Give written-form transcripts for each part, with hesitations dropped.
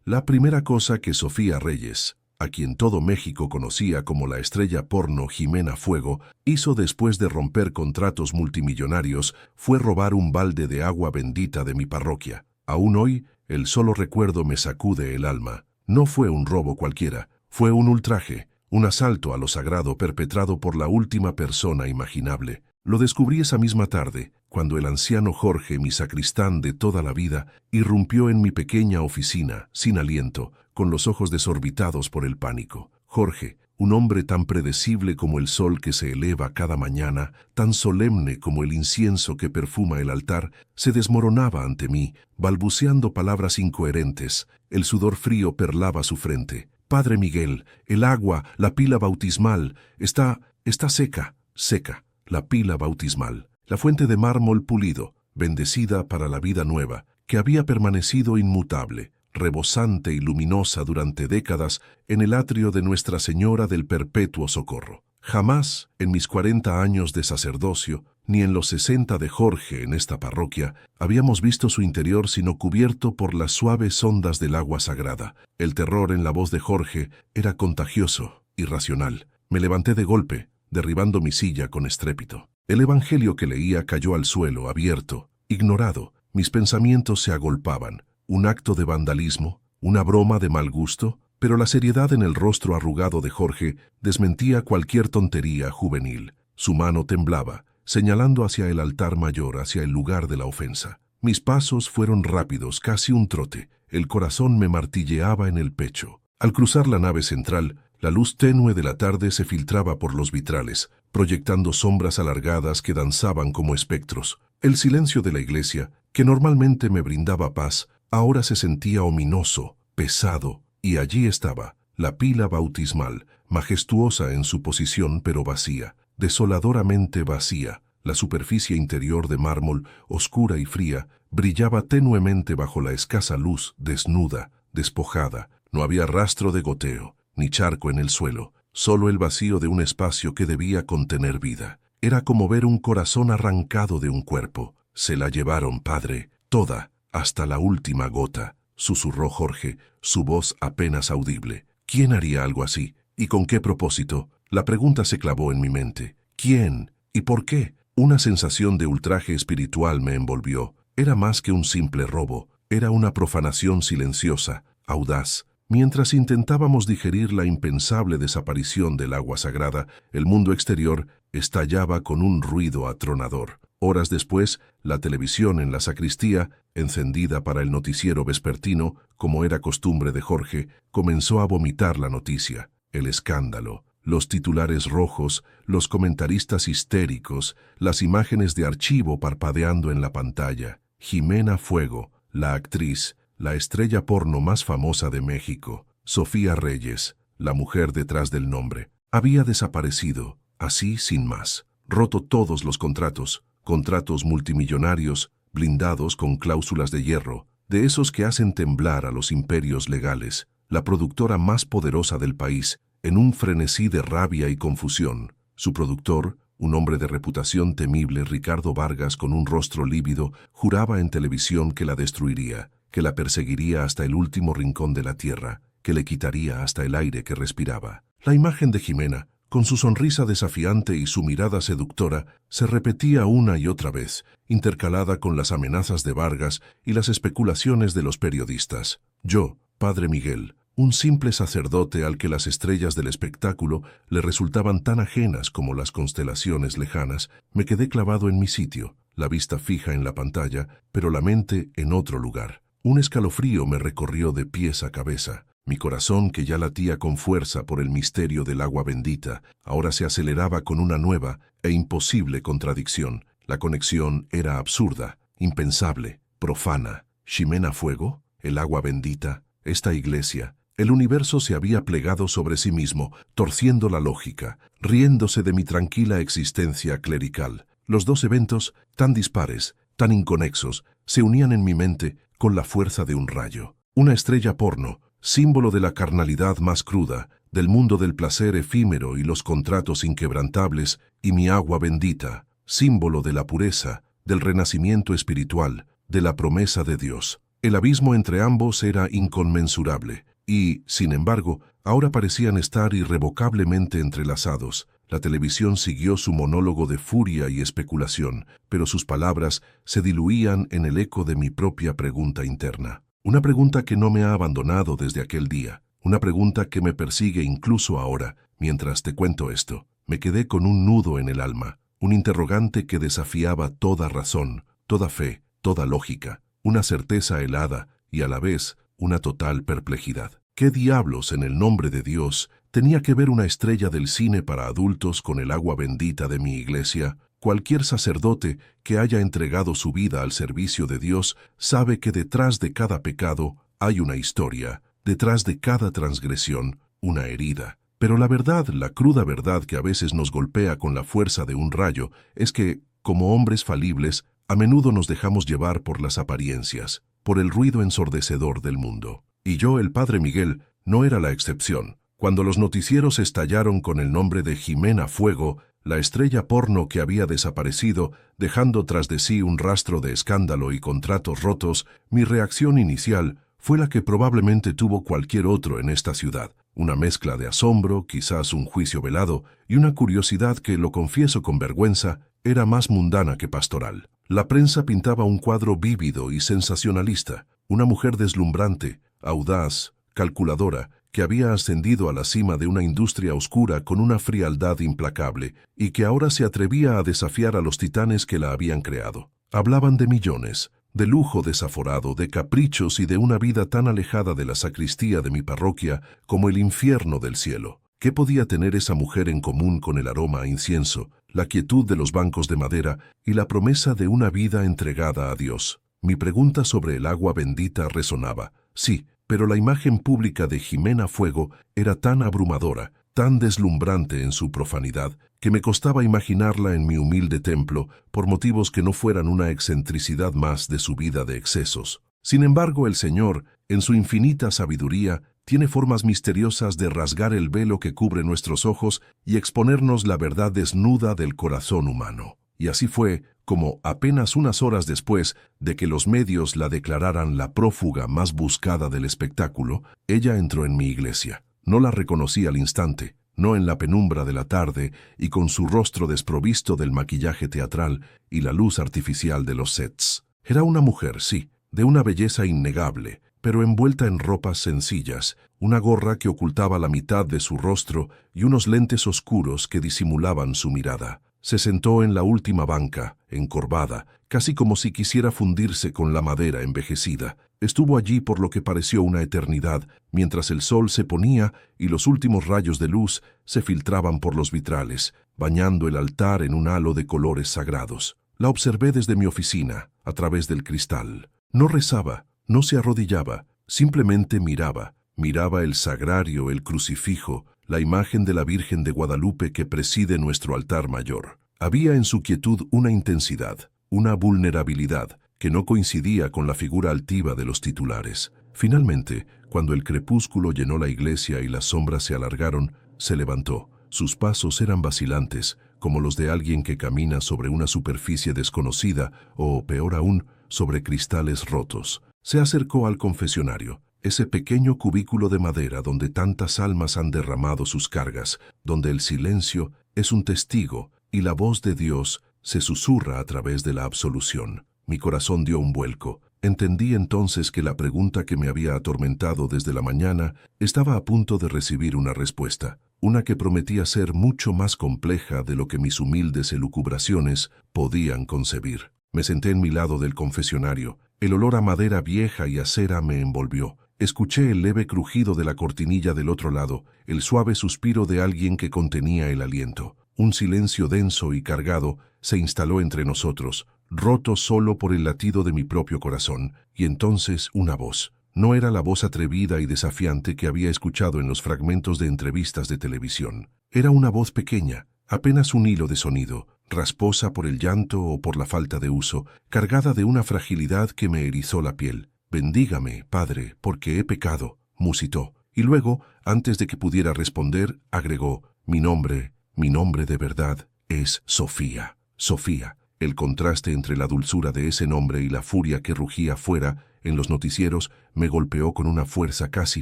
La primera cosa que Sofía Reyes, a quien todo México conocía como la estrella porno Jimena Fuego, hizo después de romper contratos multimillonarios fue robar un balde de agua bendita de mi parroquia. Aún hoy, el solo recuerdo me sacude el alma. No fue un robo cualquiera, fue un ultraje, un asalto a lo sagrado perpetrado por la última persona imaginable. Lo descubrí esa misma tarde, cuando el anciano Jorge, mi sacristán de toda la vida, irrumpió en mi pequeña oficina, sin aliento, con los ojos desorbitados por el pánico. Jorge, un hombre tan predecible como el sol que se eleva cada mañana, tan solemne como el incienso que perfuma el altar, se desmoronaba ante mí, balbuceando palabras incoherentes. El sudor frío perlaba su frente. «Padre Miguel, el agua, la pila bautismal, está seca, seca». La pila bautismal, la fuente de mármol pulido, bendecida para la vida nueva, que había permanecido inmutable, rebosante y luminosa durante décadas en el atrio de Nuestra Señora del Perpetuo Socorro. Jamás, en mis 40 años de sacerdocio, ni en los 60 de Jorge en esta parroquia, habíamos visto su interior sino cubierto por las suaves ondas del agua sagrada. El terror en la voz de Jorge era contagioso, irracional. Me levanté de golpe, derribando mi silla con estrépito. El evangelio que leía cayó al suelo, abierto, ignorado. Mis pensamientos se agolpaban. ¿Un acto de vandalismo? ¿Una broma de mal gusto? Pero la seriedad en el rostro arrugado de Jorge desmentía cualquier tontería juvenil. Su mano temblaba, señalando hacia el altar mayor, hacia el lugar de la ofensa. Mis pasos fueron rápidos, casi un trote. El corazón me martilleaba en el pecho. Al cruzar la nave central, la luz tenue de la tarde se filtraba por los vitrales, proyectando sombras alargadas que danzaban como espectros. El silencio de la iglesia, que normalmente me brindaba paz, ahora se sentía ominoso, pesado, y allí estaba, la pila bautismal, majestuosa en su posición pero vacía, desoladoramente vacía. La superficie interior de mármol, oscura y fría, brillaba tenuemente bajo la escasa luz, desnuda, despojada. No había rastro de goteo, ni charco en el suelo, solo el vacío de un espacio que debía contener vida. Era como ver un corazón arrancado de un cuerpo. «Se la llevaron, padre, toda, hasta la última gota», susurró Jorge, su voz apenas audible. ¿Quién haría algo así? ¿Y con qué propósito? La pregunta se clavó en mi mente. ¿Quién? ¿Y por qué? Una sensación de ultraje espiritual me envolvió. Era más que un simple robo, era una profanación silenciosa, audaz. Mientras intentábamos digerir la impensable desaparición del agua sagrada, el mundo exterior estallaba con un ruido atronador. Horas después, la televisión en la sacristía, encendida para el noticiero vespertino, como era costumbre de Jorge, comenzó a vomitar la noticia, el escándalo, los titulares rojos, los comentaristas histéricos, las imágenes de archivo parpadeando en la pantalla. Jimena Fuego, la actriz, la estrella porno más famosa de México, Sofía Reyes, la mujer detrás del nombre, había desaparecido, así sin más. Roto todos los contratos multimillonarios, blindados con cláusulas de hierro, de esos que hacen temblar a los imperios legales. La productora más poderosa del país, en un frenesí de rabia y confusión. Su productor, un hombre de reputación temible, Ricardo Vargas, con un rostro lívido, juraba en televisión que la destruiría, que la perseguiría hasta el último rincón de la tierra, que le quitaría hasta el aire que respiraba. La imagen de Jimena, con su sonrisa desafiante y su mirada seductora, se repetía una y otra vez, intercalada con las amenazas de Vargas y las especulaciones de los periodistas. Yo, padre Miguel, un simple sacerdote al que las estrellas del espectáculo le resultaban tan ajenas como las constelaciones lejanas, me quedé clavado en mi sitio, la vista fija en la pantalla, pero la mente en otro lugar. Un escalofrío me recorrió de pies a cabeza. Mi corazón, que ya latía con fuerza por el misterio del agua bendita, ahora se aceleraba con una nueva e imposible contradicción. La conexión era absurda, impensable, profana. Jimena Fuego, el agua bendita, esta iglesia. El universo se había plegado sobre sí mismo, torciendo la lógica, riéndose de mi tranquila existencia clerical. Los dos eventos, tan dispares, tan inconexos, se unían en mi mente con la fuerza de un rayo. Una estrella porno, símbolo de la carnalidad más cruda, del mundo del placer efímero y los contratos inquebrantables, y mi agua bendita, símbolo de la pureza, del renacimiento espiritual, de la promesa de Dios. El abismo entre ambos era inconmensurable, y, sin embargo, ahora parecían estar irrevocablemente entrelazados. La televisión siguió su monólogo de furia y especulación, pero sus palabras se diluían en el eco de mi propia pregunta interna. Una pregunta que no me ha abandonado desde aquel día. Una pregunta que me persigue incluso ahora, mientras te cuento esto. Me quedé con un nudo en el alma, un interrogante que desafiaba toda razón, toda fe, toda lógica, una certeza helada y a la vez una total perplejidad. ¿Qué diablos, en el nombre de Dios, tenía que ver una estrella del cine para adultos con el agua bendita de mi iglesia? Cualquier sacerdote que haya entregado su vida al servicio de Dios sabe que detrás de cada pecado hay una historia, detrás de cada transgresión, una herida. Pero la verdad, la cruda verdad que a veces nos golpea con la fuerza de un rayo, es que, como hombres falibles, a menudo nos dejamos llevar por las apariencias, por el ruido ensordecedor del mundo. Y yo, el padre Miguel, no era la excepción. Cuando los noticieros estallaron con el nombre de Jimena Fuego, la estrella porno que había desaparecido, dejando tras de sí un rastro de escándalo y contratos rotos, mi reacción inicial fue la que probablemente tuvo cualquier otro en esta ciudad. Una mezcla de asombro, quizás un juicio velado, y una curiosidad que, lo confieso con vergüenza, era más mundana que pastoral. La prensa pintaba un cuadro vívido y sensacionalista, una mujer deslumbrante, audaz, calculadora, que había ascendido a la cima de una industria oscura con una frialdad implacable y que ahora se atrevía a desafiar a los titanes que la habían creado. Hablaban de millones, de lujo desaforado, de caprichos y de una vida tan alejada de la sacristía de mi parroquia como el infierno del cielo. ¿Qué podía tener esa mujer en común con el aroma a incienso, la quietud de los bancos de madera y la promesa de una vida entregada a Dios? Mi pregunta sobre el agua bendita resonaba. Sí, pero la imagen pública de Jimena Fuego era tan abrumadora, tan deslumbrante en su profanidad, que me costaba imaginarla en mi humilde templo por motivos que no fueran una excentricidad más de su vida de excesos. Sin embargo, el Señor, en su infinita sabiduría, tiene formas misteriosas de rasgar el velo que cubre nuestros ojos y exponernos la verdad desnuda del corazón humano. Y así fue como, apenas unas horas después de que los medios la declararan la prófuga más buscada del espectáculo, ella entró en mi iglesia. No la reconocí al instante, no en la penumbra de la tarde y con su rostro desprovisto del maquillaje teatral y la luz artificial de los sets. Era una mujer, sí, de una belleza innegable, pero envuelta en ropas sencillas, una gorra que ocultaba la mitad de su rostro y unos lentes oscuros que disimulaban su mirada. Se sentó en la última banca, encorvada, casi como si quisiera fundirse con la madera envejecida. Estuvo allí por lo que pareció una eternidad, mientras el sol se ponía y los últimos rayos de luz se filtraban por los vitrales, bañando el altar en un halo de colores sagrados. La observé desde mi oficina, a través del cristal. No rezaba, no se arrodillaba, simplemente miraba. Miraba el sagrario, el crucifijo, la imagen de la Virgen de Guadalupe que preside nuestro altar mayor. Había en su quietud una intensidad, una vulnerabilidad, que no coincidía con la figura altiva de los titulares. Finalmente, cuando el crepúsculo llenó la iglesia y las sombras se alargaron, se levantó. Sus pasos eran vacilantes, como los de alguien que camina sobre una superficie desconocida o, peor aún, sobre cristales rotos. Se acercó al confesionario, ese pequeño cubículo de madera donde tantas almas han derramado sus cargas, donde el silencio es un testigo y la voz de Dios se susurra a través de la absolución. Mi corazón dio un vuelco. Entendí entonces que la pregunta que me había atormentado desde la mañana estaba a punto de recibir una respuesta, una que prometía ser mucho más compleja de lo que mis humildes elucubraciones podían concebir. Me senté en mi lado del confesionario. El olor a madera vieja y a cera me envolvió. Escuché el leve crujido de la cortinilla del otro lado, el suave suspiro de alguien que contenía el aliento. Un silencio denso y cargado se instaló entre nosotros, roto solo por el latido de mi propio corazón, y entonces una voz. No era la voz atrevida y desafiante que había escuchado en los fragmentos de entrevistas de televisión. Era una voz pequeña, apenas un hilo de sonido, rasposa por el llanto o por la falta de uso, cargada de una fragilidad que me erizó la piel. «Bendígame, Padre, porque he pecado», musitó. Y luego, antes de que pudiera responder, agregó, mi nombre de verdad es Sofía. Sofía. El contraste entre la dulzura de ese nombre y la furia que rugía fuera en los noticieros, me golpeó con una fuerza casi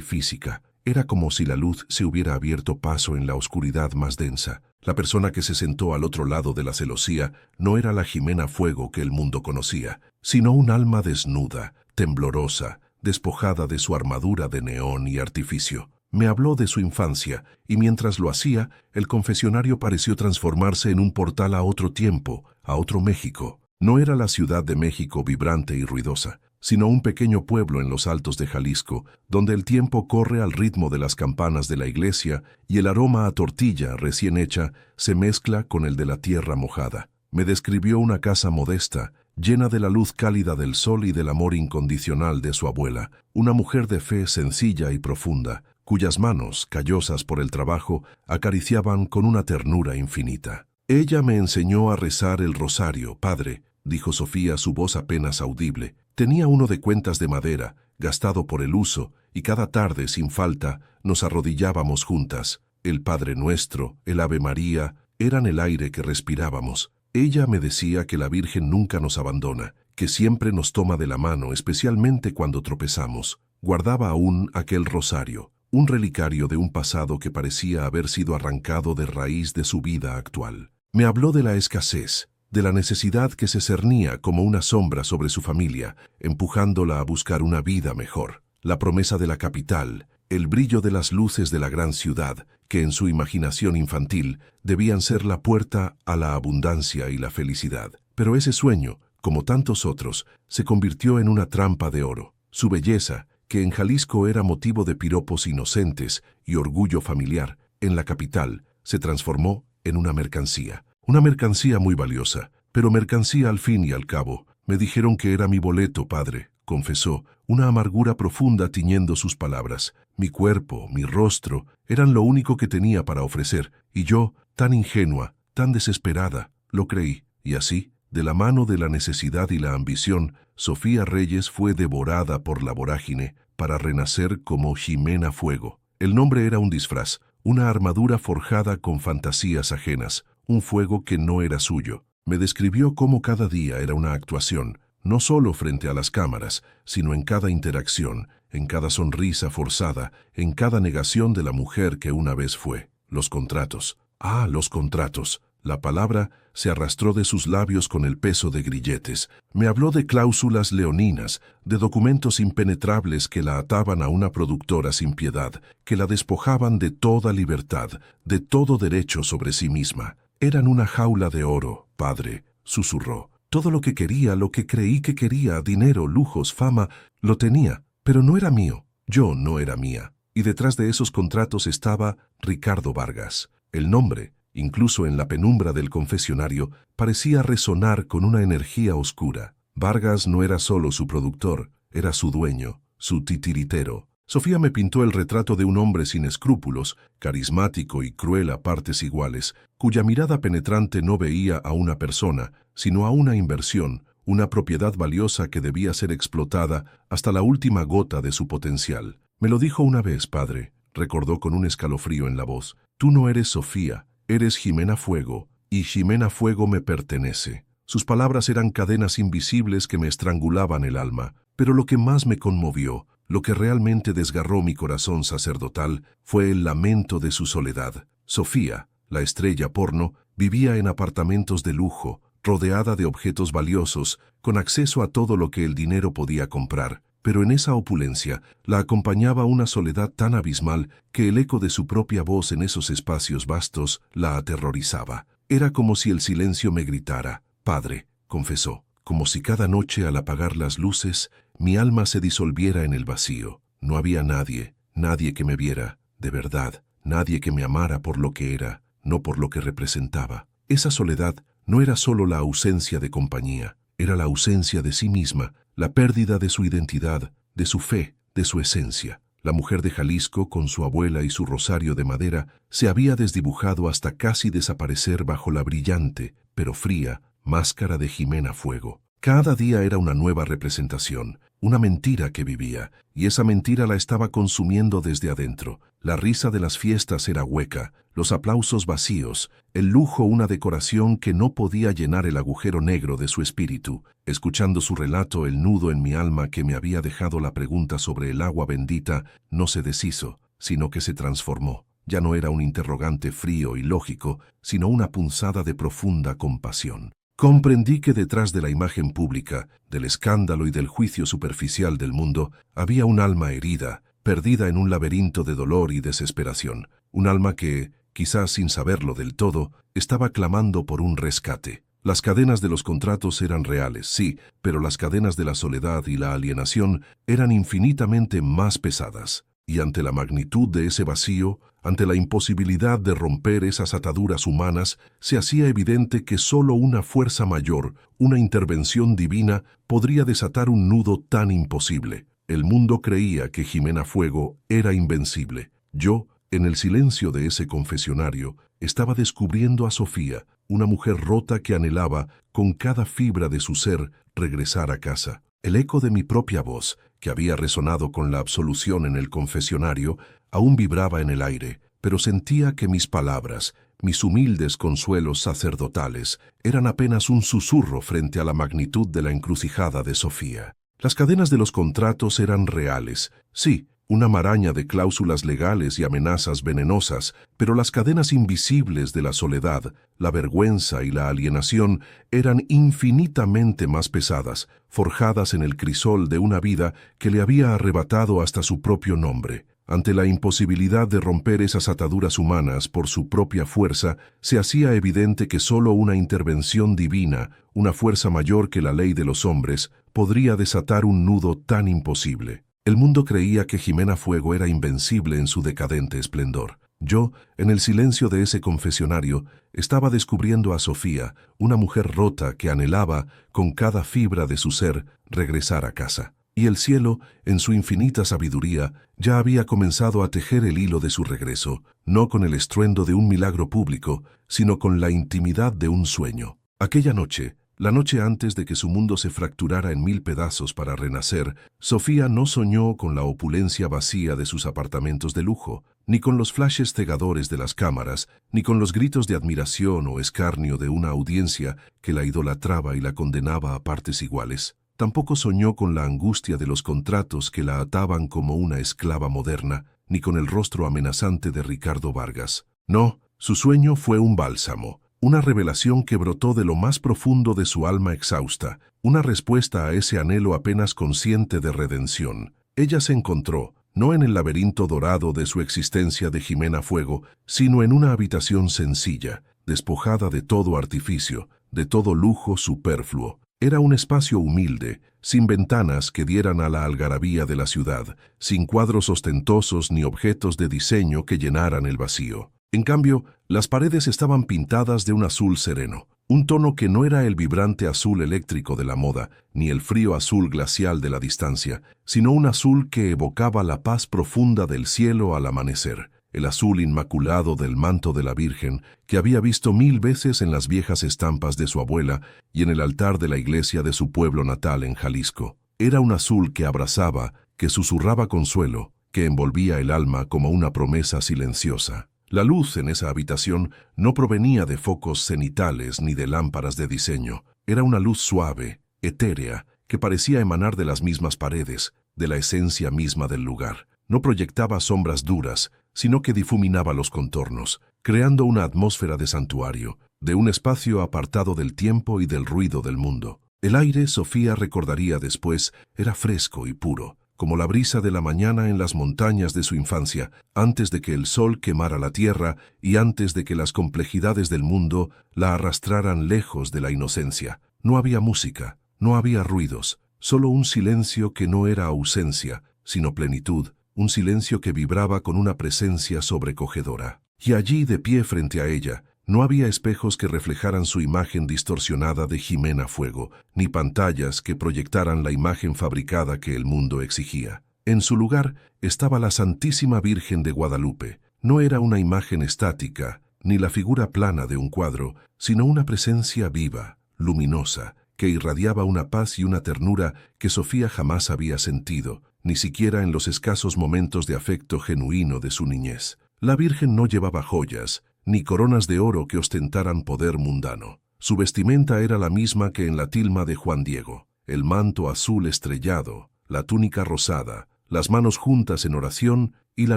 física. Era como si la luz se hubiera abierto paso en la oscuridad más densa. La persona que se sentó al otro lado de la celosía no era la Jimena Fuego que el mundo conocía, sino un alma desnuda, temblorosa, despojada de su armadura de neón y artificio. Me habló de su infancia, y mientras lo hacía, el confesionario pareció transformarse en un portal a otro tiempo, a otro México. No era la Ciudad de México vibrante y ruidosa, sino un pequeño pueblo en los altos de Jalisco, donde el tiempo corre al ritmo de las campanas de la iglesia y el aroma a tortilla recién hecha se mezcla con el de la tierra mojada. Me describió una casa modesta, llena de la luz cálida del sol y del amor incondicional de su abuela, una mujer de fe sencilla y profunda, cuyas manos, callosas por el trabajo, acariciaban con una ternura infinita. Ella me enseñó a rezar el rosario, padre, dijo Sofía, su voz apenas audible. Tenía uno de cuentas de madera, gastado por el uso, y cada tarde, sin falta, nos arrodillábamos juntas. El Padre Nuestro, el Ave María, eran el aire que respirábamos. Ella me decía que la Virgen nunca nos abandona, que siempre nos toma de la mano, especialmente cuando tropezamos. Guardaba aún aquel rosario, un relicario de un pasado que parecía haber sido arrancado de raíz de su vida actual. Me habló de la escasez, de la necesidad que se cernía como una sombra sobre su familia, empujándola a buscar una vida mejor. La promesa de la capital, el brillo de las luces de la gran ciudad, que en su imaginación infantil debían ser la puerta a la abundancia y la felicidad. Pero ese sueño, como tantos otros, se convirtió en una trampa de oro. Su belleza, que en Jalisco era motivo de piropos inocentes y orgullo familiar, en la capital se transformó en una mercancía. Una mercancía muy valiosa, pero mercancía al fin y al cabo. Me dijeron que era mi boleto, padre, confesó, una amargura profunda tiñendo sus palabras. Mi cuerpo, mi rostro, eran lo único que tenía para ofrecer, y yo, tan ingenua, tan desesperada, lo creí. Y así, de la mano de la necesidad y la ambición, Sofía Reyes fue devorada por la vorágine para renacer como Jimena Fuego. El nombre era un disfraz, una armadura forjada con fantasías ajenas, un fuego que no era suyo. Me describió cómo cada día era una actuación, no solo frente a las cámaras, sino en cada interacción, en cada sonrisa forzada, en cada negación de la mujer que una vez fue. Los contratos. Ah, los contratos. La palabra se arrastró de sus labios con el peso de grilletes. Me habló de cláusulas leoninas, de documentos impenetrables que la ataban a una productora sin piedad, que la despojaban de toda libertad, de todo derecho sobre sí misma. Eran una jaula de oro, padre, susurró. Todo lo que quería, lo que creí que quería, dinero, lujos, fama, lo tenía, pero no era mío. Yo no era mía. Y detrás de esos contratos estaba Ricardo Vargas. El nombre, incluso en la penumbra del confesionario, parecía resonar con una energía oscura. Vargas no era solo su productor, era su dueño, su titiritero. Sofía me pintó el retrato de un hombre sin escrúpulos, carismático y cruel a partes iguales, cuya mirada penetrante no veía a una persona, sino a una inversión, una propiedad valiosa que debía ser explotada hasta la última gota de su potencial. Me lo dijo una vez, padre, recordó con un escalofrío en la voz. Tú no eres Sofía, eres Jimena Fuego, y Jimena Fuego me pertenece. Sus palabras eran cadenas invisibles que me estrangulaban el alma, pero lo que más me conmovió, lo que realmente desgarró mi corazón sacerdotal, fue el lamento de su soledad. Sofía, la estrella porno, vivía en apartamentos de lujo, rodeada de objetos valiosos, con acceso a todo lo que el dinero podía comprar, pero en esa opulencia la acompañaba una soledad tan abismal que el eco de su propia voz en esos espacios vastos la aterrorizaba. Era como si el silencio me gritara, «Padre», confesó, como si cada noche al apagar las luces mi alma se disolviera en el vacío. No había nadie, nadie que me viera, de verdad, nadie que me amara por lo que era, no por lo que representaba. Esa soledad no era solo la ausencia de compañía, era la ausencia de sí misma, la pérdida de su identidad, de su fe, de su esencia. La mujer de Jalisco, con su abuela y su rosario de madera, se había desdibujado hasta casi desaparecer bajo la brillante, pero fría, máscara de Jimena Fuego. Cada día era una nueva representación, una mentira que vivía, y esa mentira la estaba consumiendo desde adentro. La risa de las fiestas era hueca, los aplausos vacíos, el lujo una decoración que no podía llenar el agujero negro de su espíritu. Escuchando su relato, el nudo en mi alma que me había dejado la pregunta sobre el agua bendita no se deshizo, sino que se transformó. Ya no era un interrogante frío y lógico, sino una punzada de profunda compasión. Comprendí que detrás de la imagen pública, del escándalo y del juicio superficial del mundo, había un alma herida, perdida en un laberinto de dolor y desesperación. Un alma que, quizás sin saberlo del todo, estaba clamando por un rescate. Las cadenas de los contratos eran reales, sí, pero las cadenas de la soledad y la alienación eran infinitamente más pesadas. Y ante la magnitud de ese vacío, ante la imposibilidad de romper esas ataduras humanas, se hacía evidente que solo una fuerza mayor, una intervención divina, podría desatar un nudo tan imposible. El mundo creía que Jimena Fuego era invencible. Yo, en el silencio de ese confesionario, estaba descubriendo a Sofía, una mujer rota que anhelaba, con cada fibra de su ser, regresar a casa. El eco de mi propia voz, que había resonado con la absolución en el confesionario, aún vibraba en el aire, pero sentía que mis palabras, mis humildes consuelos sacerdotales, eran apenas un susurro frente a la magnitud de la encrucijada de Sofía. Las cadenas de los contratos eran reales, sí, una maraña de cláusulas legales y amenazas venenosas, pero las cadenas invisibles de la soledad, la vergüenza y la alienación eran infinitamente más pesadas, forjadas en el crisol de una vida que le había arrebatado hasta su propio nombre. Ante la imposibilidad de romper esas ataduras humanas por su propia fuerza, se hacía evidente que solo una intervención divina, una fuerza mayor que la ley de los hombres, podría desatar un nudo tan imposible. El mundo creía que Jimena Fuego era invencible en su decadente esplendor. Yo, en el silencio de ese confesionario, estaba descubriendo a Sofía, una mujer rota que anhelaba, con cada fibra de su ser, regresar a casa. Y el cielo, en su infinita sabiduría, ya había comenzado a tejer el hilo de su regreso, no con el estruendo de un milagro público, sino con la intimidad de un sueño. Aquella noche, la noche antes de que su mundo se fracturara en 1000 pedazos para renacer, Sofía no soñó con la opulencia vacía de sus apartamentos de lujo, ni con los flashes cegadores de las cámaras, ni con los gritos de admiración o escarnio de una audiencia que la idolatraba y la condenaba a partes iguales. Tampoco soñó con la angustia de los contratos que la ataban como una esclava moderna, ni con el rostro amenazante de Ricardo Vargas. No, su sueño fue un bálsamo. Una revelación que brotó de lo más profundo de su alma exhausta, una respuesta a ese anhelo apenas consciente de redención. Ella se encontró, no en el laberinto dorado de su existencia de Jimena Fuego, sino en una habitación sencilla, despojada de todo artificio, de todo lujo superfluo. Era un espacio humilde, sin ventanas que dieran a la algarabía de la ciudad, sin cuadros ostentosos ni objetos de diseño que llenaran el vacío. En cambio, las paredes estaban pintadas de un azul sereno, un tono que no era el vibrante azul eléctrico de la moda, ni el frío azul glacial de la distancia, sino un azul que evocaba la paz profunda del cielo al amanecer, el azul inmaculado del manto de la Virgen que había visto 1000 veces en las viejas estampas de su abuela y en el altar de la iglesia de su pueblo natal en Jalisco. Era un azul que abrazaba, que susurraba consuelo, que envolvía el alma como una promesa silenciosa. La luz en esa habitación no provenía de focos cenitales ni de lámparas de diseño. Era una luz suave, etérea, que parecía emanar de las mismas paredes, de la esencia misma del lugar. No proyectaba sombras duras, sino que difuminaba los contornos, creando una atmósfera de santuario, de un espacio apartado del tiempo y del ruido del mundo. El aire, Sofía recordaría después, era fresco y puro, como la brisa de la mañana en las montañas de su infancia, antes de que el sol quemara la tierra y antes de que las complejidades del mundo la arrastraran lejos de la inocencia. No había música, no había ruidos, solo un silencio que no era ausencia, sino plenitud, un silencio que vibraba con una presencia sobrecogedora. Y allí, de pie frente a ella, no había espejos que reflejaran su imagen distorsionada de Jimena Fuego, ni pantallas que proyectaran la imagen fabricada que el mundo exigía. En su lugar estaba la Santísima Virgen de Guadalupe. No era una imagen estática, ni la figura plana de un cuadro, sino una presencia viva, luminosa, que irradiaba una paz y una ternura que Sofía jamás había sentido, ni siquiera en los escasos momentos de afecto genuino de su niñez. La Virgen no llevaba joyas, ni coronas de oro que ostentaran poder mundano. Su vestimenta era la misma que en la tilma de Juan Diego, el manto azul estrellado, la túnica rosada, las manos juntas en oración y la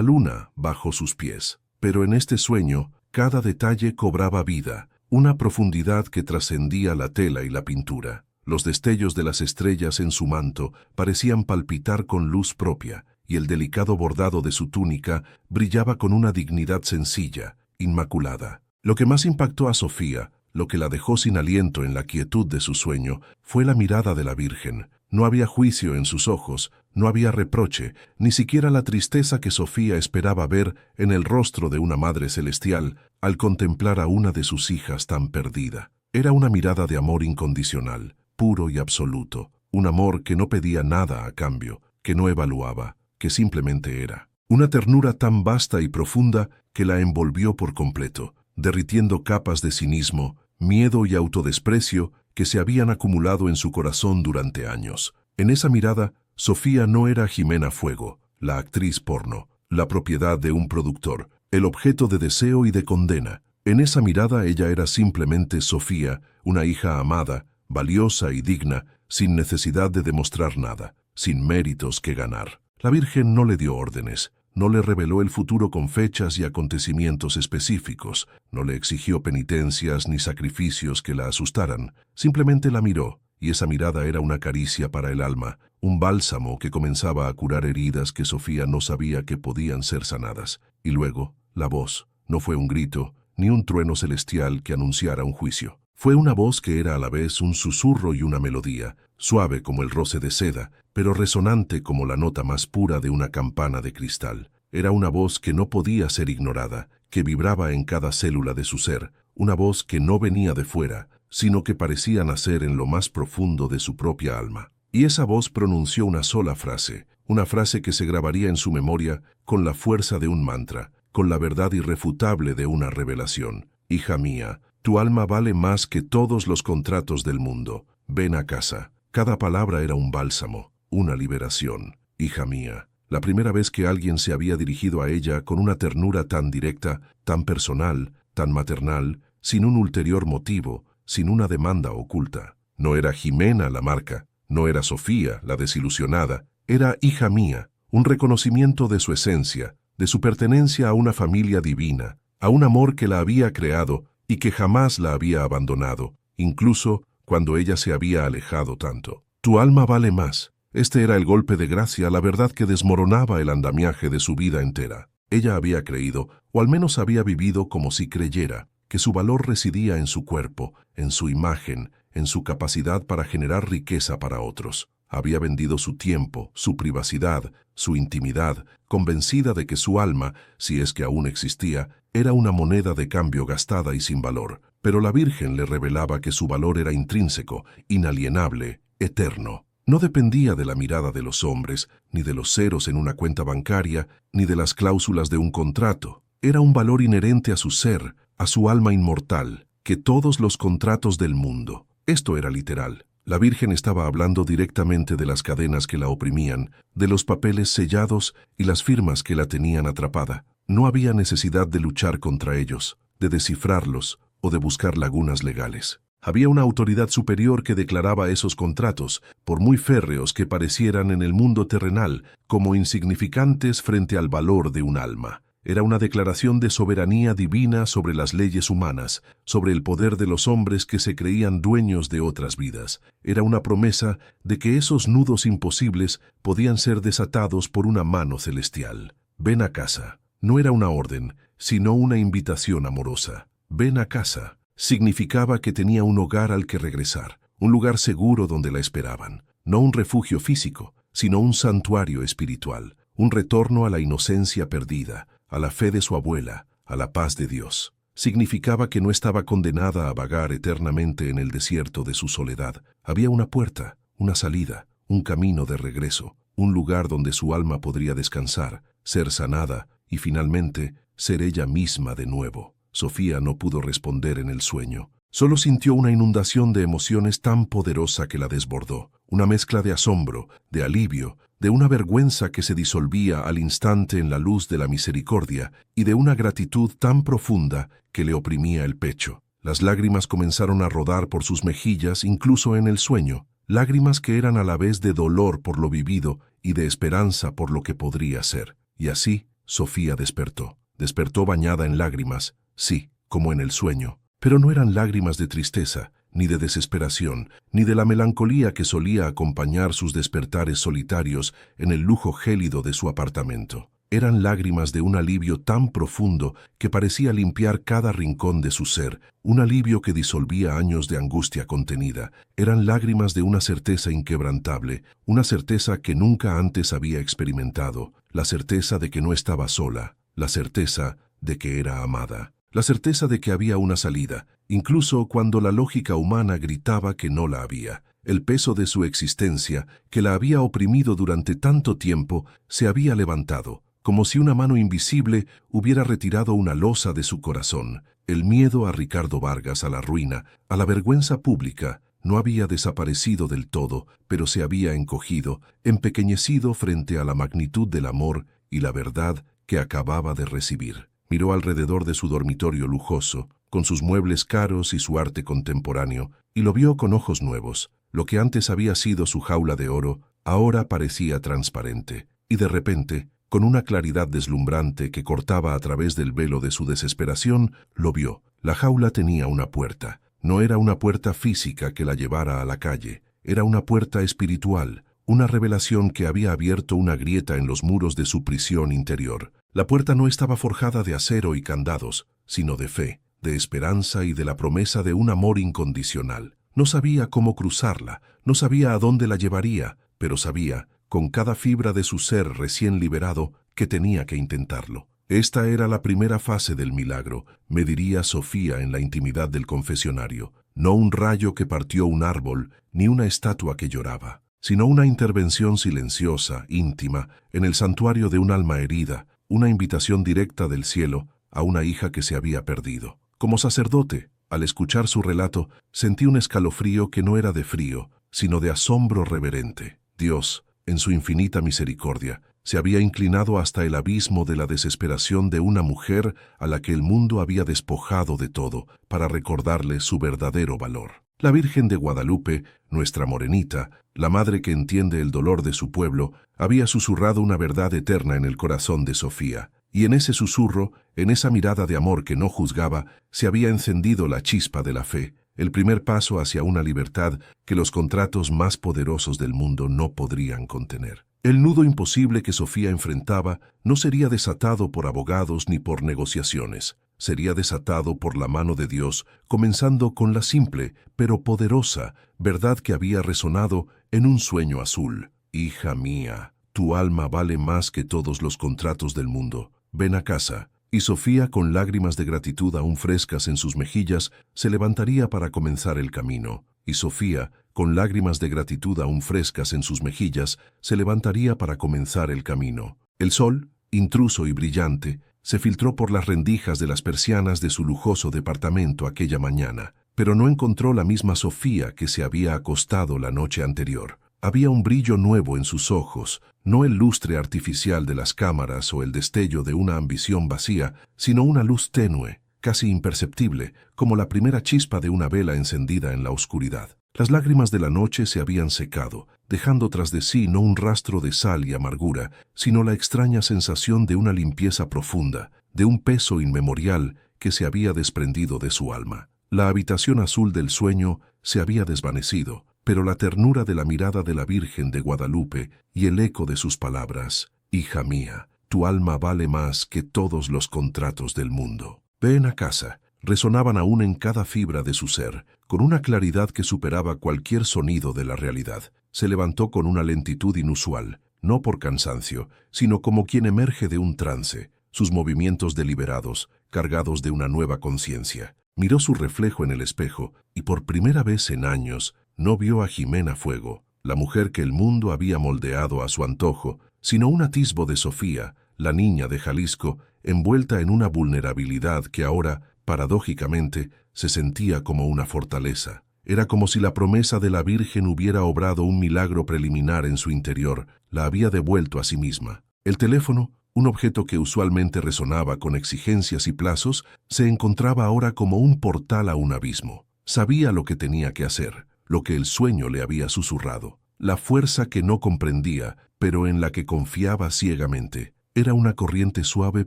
luna bajo sus pies. Pero en este sueño, cada detalle cobraba vida, una profundidad que trascendía la tela y la pintura. Los destellos de las estrellas en su manto parecían palpitar con luz propia, y el delicado bordado de su túnica brillaba con una dignidad sencilla, inmaculada. Lo que más impactó a Sofía, lo que la dejó sin aliento en la quietud de su sueño, fue la mirada de la Virgen. No había juicio en sus ojos, no había reproche, ni siquiera la tristeza que Sofía esperaba ver en el rostro de una Madre Celestial al contemplar a una de sus hijas tan perdida. Era una mirada de amor incondicional, puro y absoluto, un amor que no pedía nada a cambio, que no evaluaba, que simplemente era. Una ternura tan vasta y profunda que la envolvió por completo, derritiendo capas de cinismo, miedo y autodesprecio que se habían acumulado en su corazón durante años. En esa mirada, Sofía no era Jimena Fuego, la actriz porno, la propiedad de un productor, el objeto de deseo y de condena. En esa mirada ella era simplemente Sofía, una hija amada, valiosa y digna, sin necesidad de demostrar nada, sin méritos que ganar. La Virgen no le dio órdenes, no le reveló el futuro con fechas y acontecimientos específicos, no le exigió penitencias ni sacrificios que la asustaran, simplemente la miró, y esa mirada era una caricia para el alma, un bálsamo que comenzaba a curar heridas que Sofía no sabía que podían ser sanadas. Y luego, la voz, no fue un grito, ni un trueno celestial que anunciara un juicio. Fue una voz que era a la vez un susurro y una melodía, suave como el roce de seda, pero resonante como la nota más pura de una campana de cristal. Era una voz que no podía ser ignorada, que vibraba en cada célula de su ser, una voz que no venía de fuera, sino que parecía nacer en lo más profundo de su propia alma. Y esa voz pronunció una sola frase, una frase que se grabaría en su memoria con la fuerza de un mantra, con la verdad irrefutable de una revelación. Hija mía, tu alma vale más que todos los contratos del mundo. Ven a casa. Cada palabra era un bálsamo, una liberación. Hija mía. La primera vez que alguien se había dirigido a ella con una ternura tan directa, tan personal, tan maternal, sin un ulterior motivo, sin una demanda oculta. No era Jimena la marca, no era Sofía la desilusionada, era hija mía, un reconocimiento de su esencia, de su pertenencia a una familia divina, a un amor que la había creado y que jamás la había abandonado, incluso cuando ella se había alejado tanto. Tu alma vale más. Este era el golpe de gracia, la verdad que desmoronaba el andamiaje de su vida entera. Ella había creído, o al menos había vivido como si creyera, que su valor residía en su cuerpo, en su imagen, en su capacidad para generar riqueza para otros. Había vendido su tiempo, su privacidad, su intimidad, convencida de que su alma, si es que aún existía, era una moneda de cambio gastada y sin valor. Pero la Virgen le revelaba que su valor era intrínseco, inalienable, eterno. No dependía de la mirada de los hombres, ni de los ceros en una cuenta bancaria, ni de las cláusulas de un contrato. Era un valor inherente a su ser, a su alma inmortal, que todos los contratos del mundo. Esto era literal. La Virgen estaba hablando directamente de las cadenas que la oprimían, de los papeles sellados y las firmas que la tenían atrapada. No había necesidad de luchar contra ellos, de descifrarlos o de buscar lagunas legales. Había una autoridad superior que declaraba esos contratos, por muy férreos que parecieran en el mundo terrenal, como insignificantes frente al valor de un alma. Era una declaración de soberanía divina sobre las leyes humanas, sobre el poder de los hombres que se creían dueños de otras vidas. Era una promesa de que esos nudos imposibles podían ser desatados por una mano celestial. Ven a casa. No era una orden, sino una invitación amorosa. Ven a casa. Significaba que tenía un hogar al que regresar, un lugar seguro donde la esperaban. No un refugio físico, sino un santuario espiritual, un retorno a la inocencia perdida, a la fe de su abuela, a la paz de Dios. Significaba que no estaba condenada a vagar eternamente en el desierto de su soledad. Había una puerta, una salida, un camino de regreso, un lugar donde su alma podría descansar, ser sanada y finalmente ser ella misma de nuevo. Sofía no pudo responder en el sueño. Solo sintió una inundación de emociones tan poderosa que la desbordó, una mezcla de asombro, de alivio, de una vergüenza que se disolvía al instante en la luz de la misericordia y de una gratitud tan profunda que le oprimía el pecho. Las lágrimas comenzaron a rodar por sus mejillas incluso en el sueño, lágrimas que eran a la vez de dolor por lo vivido y de esperanza por lo que podría ser. Y así, Sofía despertó. Despertó bañada en lágrimas, sí, como en el sueño. Pero no eran lágrimas de tristeza, ni de desesperación, ni de la melancolía que solía acompañar sus despertares solitarios en el lujo gélido de su apartamento. Eran lágrimas de un alivio tan profundo que parecía limpiar cada rincón de su ser, un alivio que disolvía años de angustia contenida. Eran lágrimas de una certeza inquebrantable, una certeza que nunca antes había experimentado, la certeza de que no estaba sola, la certeza de que era amada. La certeza de que había una salida, incluso cuando la lógica humana gritaba que no la había. El peso de su existencia, que la había oprimido durante tanto tiempo, se había levantado, como si una mano invisible hubiera retirado una losa de su corazón. El miedo a Ricardo Vargas, a la ruina, a la vergüenza pública, no había desaparecido del todo, pero se había encogido, empequeñecido frente a la magnitud del amor y la verdad que acababa de recibir. Miró alrededor de su dormitorio lujoso, con sus muebles caros y su arte contemporáneo, y lo vio con ojos nuevos. Lo que antes había sido su jaula de oro, ahora parecía transparente. Y de repente, con una claridad deslumbrante que cortaba a través del velo de su desesperación, lo vio. La jaula tenía una puerta. No era una puerta física que la llevara a la calle, era una puerta espiritual, una revelación que había abierto una grieta en los muros de su prisión interior. La puerta no estaba forjada de acero y candados, sino de fe, de esperanza y de la promesa de un amor incondicional. No sabía cómo cruzarla, no sabía a dónde la llevaría, pero sabía, con cada fibra de su ser recién liberado, que tenía que intentarlo. Esta era la primera fase del milagro, me diría Sofía en la intimidad del confesionario. No un rayo que partió un árbol, ni una estatua que lloraba, sino una intervención silenciosa, íntima, en el santuario de un alma herida, una invitación directa del cielo a una hija que se había perdido. Como sacerdote, al escuchar su relato, sentí un escalofrío que no era de frío, sino de asombro reverente. Dios, en su infinita misericordia, se había inclinado hasta el abismo de la desesperación de una mujer a la que el mundo había despojado de todo para recordarle su verdadero valor. La Virgen de Guadalupe, nuestra morenita, la madre que entiende el dolor de su pueblo, había susurrado una verdad eterna en el corazón de Sofía, y en ese susurro, en esa mirada de amor que no juzgaba, se había encendido la chispa de la fe, el primer paso hacia una libertad que los contratos más poderosos del mundo no podrían contener. El nudo imposible que Sofía enfrentaba no sería desatado por abogados ni por negociaciones. Sería desatado por la mano de Dios, comenzando con la simple, pero poderosa, verdad que había resonado en un sueño azul. Hija mía, tu alma vale más que todos los contratos del mundo. Ven a casa. Y Sofía, con lágrimas de gratitud aún frescas en sus mejillas, se levantaría para comenzar el camino. Y Sofía, con lágrimas de gratitud aún frescas en sus mejillas, se levantaría para comenzar el camino. El sol, intruso y brillante, se filtró por las rendijas de las persianas de su lujoso departamento aquella mañana, pero no encontró la misma Sofía que se había acostado la noche anterior. Había un brillo nuevo en sus ojos, no el lustre artificial de las cámaras o el destello de una ambición vacía, sino una luz tenue, casi imperceptible, como la primera chispa de una vela encendida en la oscuridad. Las lágrimas de la noche se habían secado, dejando tras de sí no un rastro de sal y amargura, sino la extraña sensación de una limpieza profunda, de un peso inmemorial que se había desprendido de su alma. La habitación azul del sueño se había desvanecido, pero la ternura de la mirada de la Virgen de Guadalupe y el eco de sus palabras, «Hija mía, tu alma vale más que todos los contratos del mundo. Ven a casa», resonaban aún en cada fibra de su ser, con una claridad que superaba cualquier sonido de la realidad. Se levantó con una lentitud inusual, no por cansancio, sino como quien emerge de un trance, sus movimientos deliberados, cargados de una nueva conciencia. Miró su reflejo en el espejo y por primera vez en años no vio a Jimena Fuego, la mujer que el mundo había moldeado a su antojo, sino un atisbo de Sofía, la niña de Jalisco, envuelta en una vulnerabilidad que ahora paradójicamente, se sentía como una fortaleza. Era como si la promesa de la Virgen hubiera obrado un milagro preliminar en su interior, la había devuelto a sí misma. El teléfono, un objeto que usualmente resonaba con exigencias y plazos, se encontraba ahora como un portal a un abismo. Sabía lo que tenía que hacer, lo que el sueño le había susurrado. La fuerza que no comprendía, pero en la que confiaba ciegamente. Era una corriente suave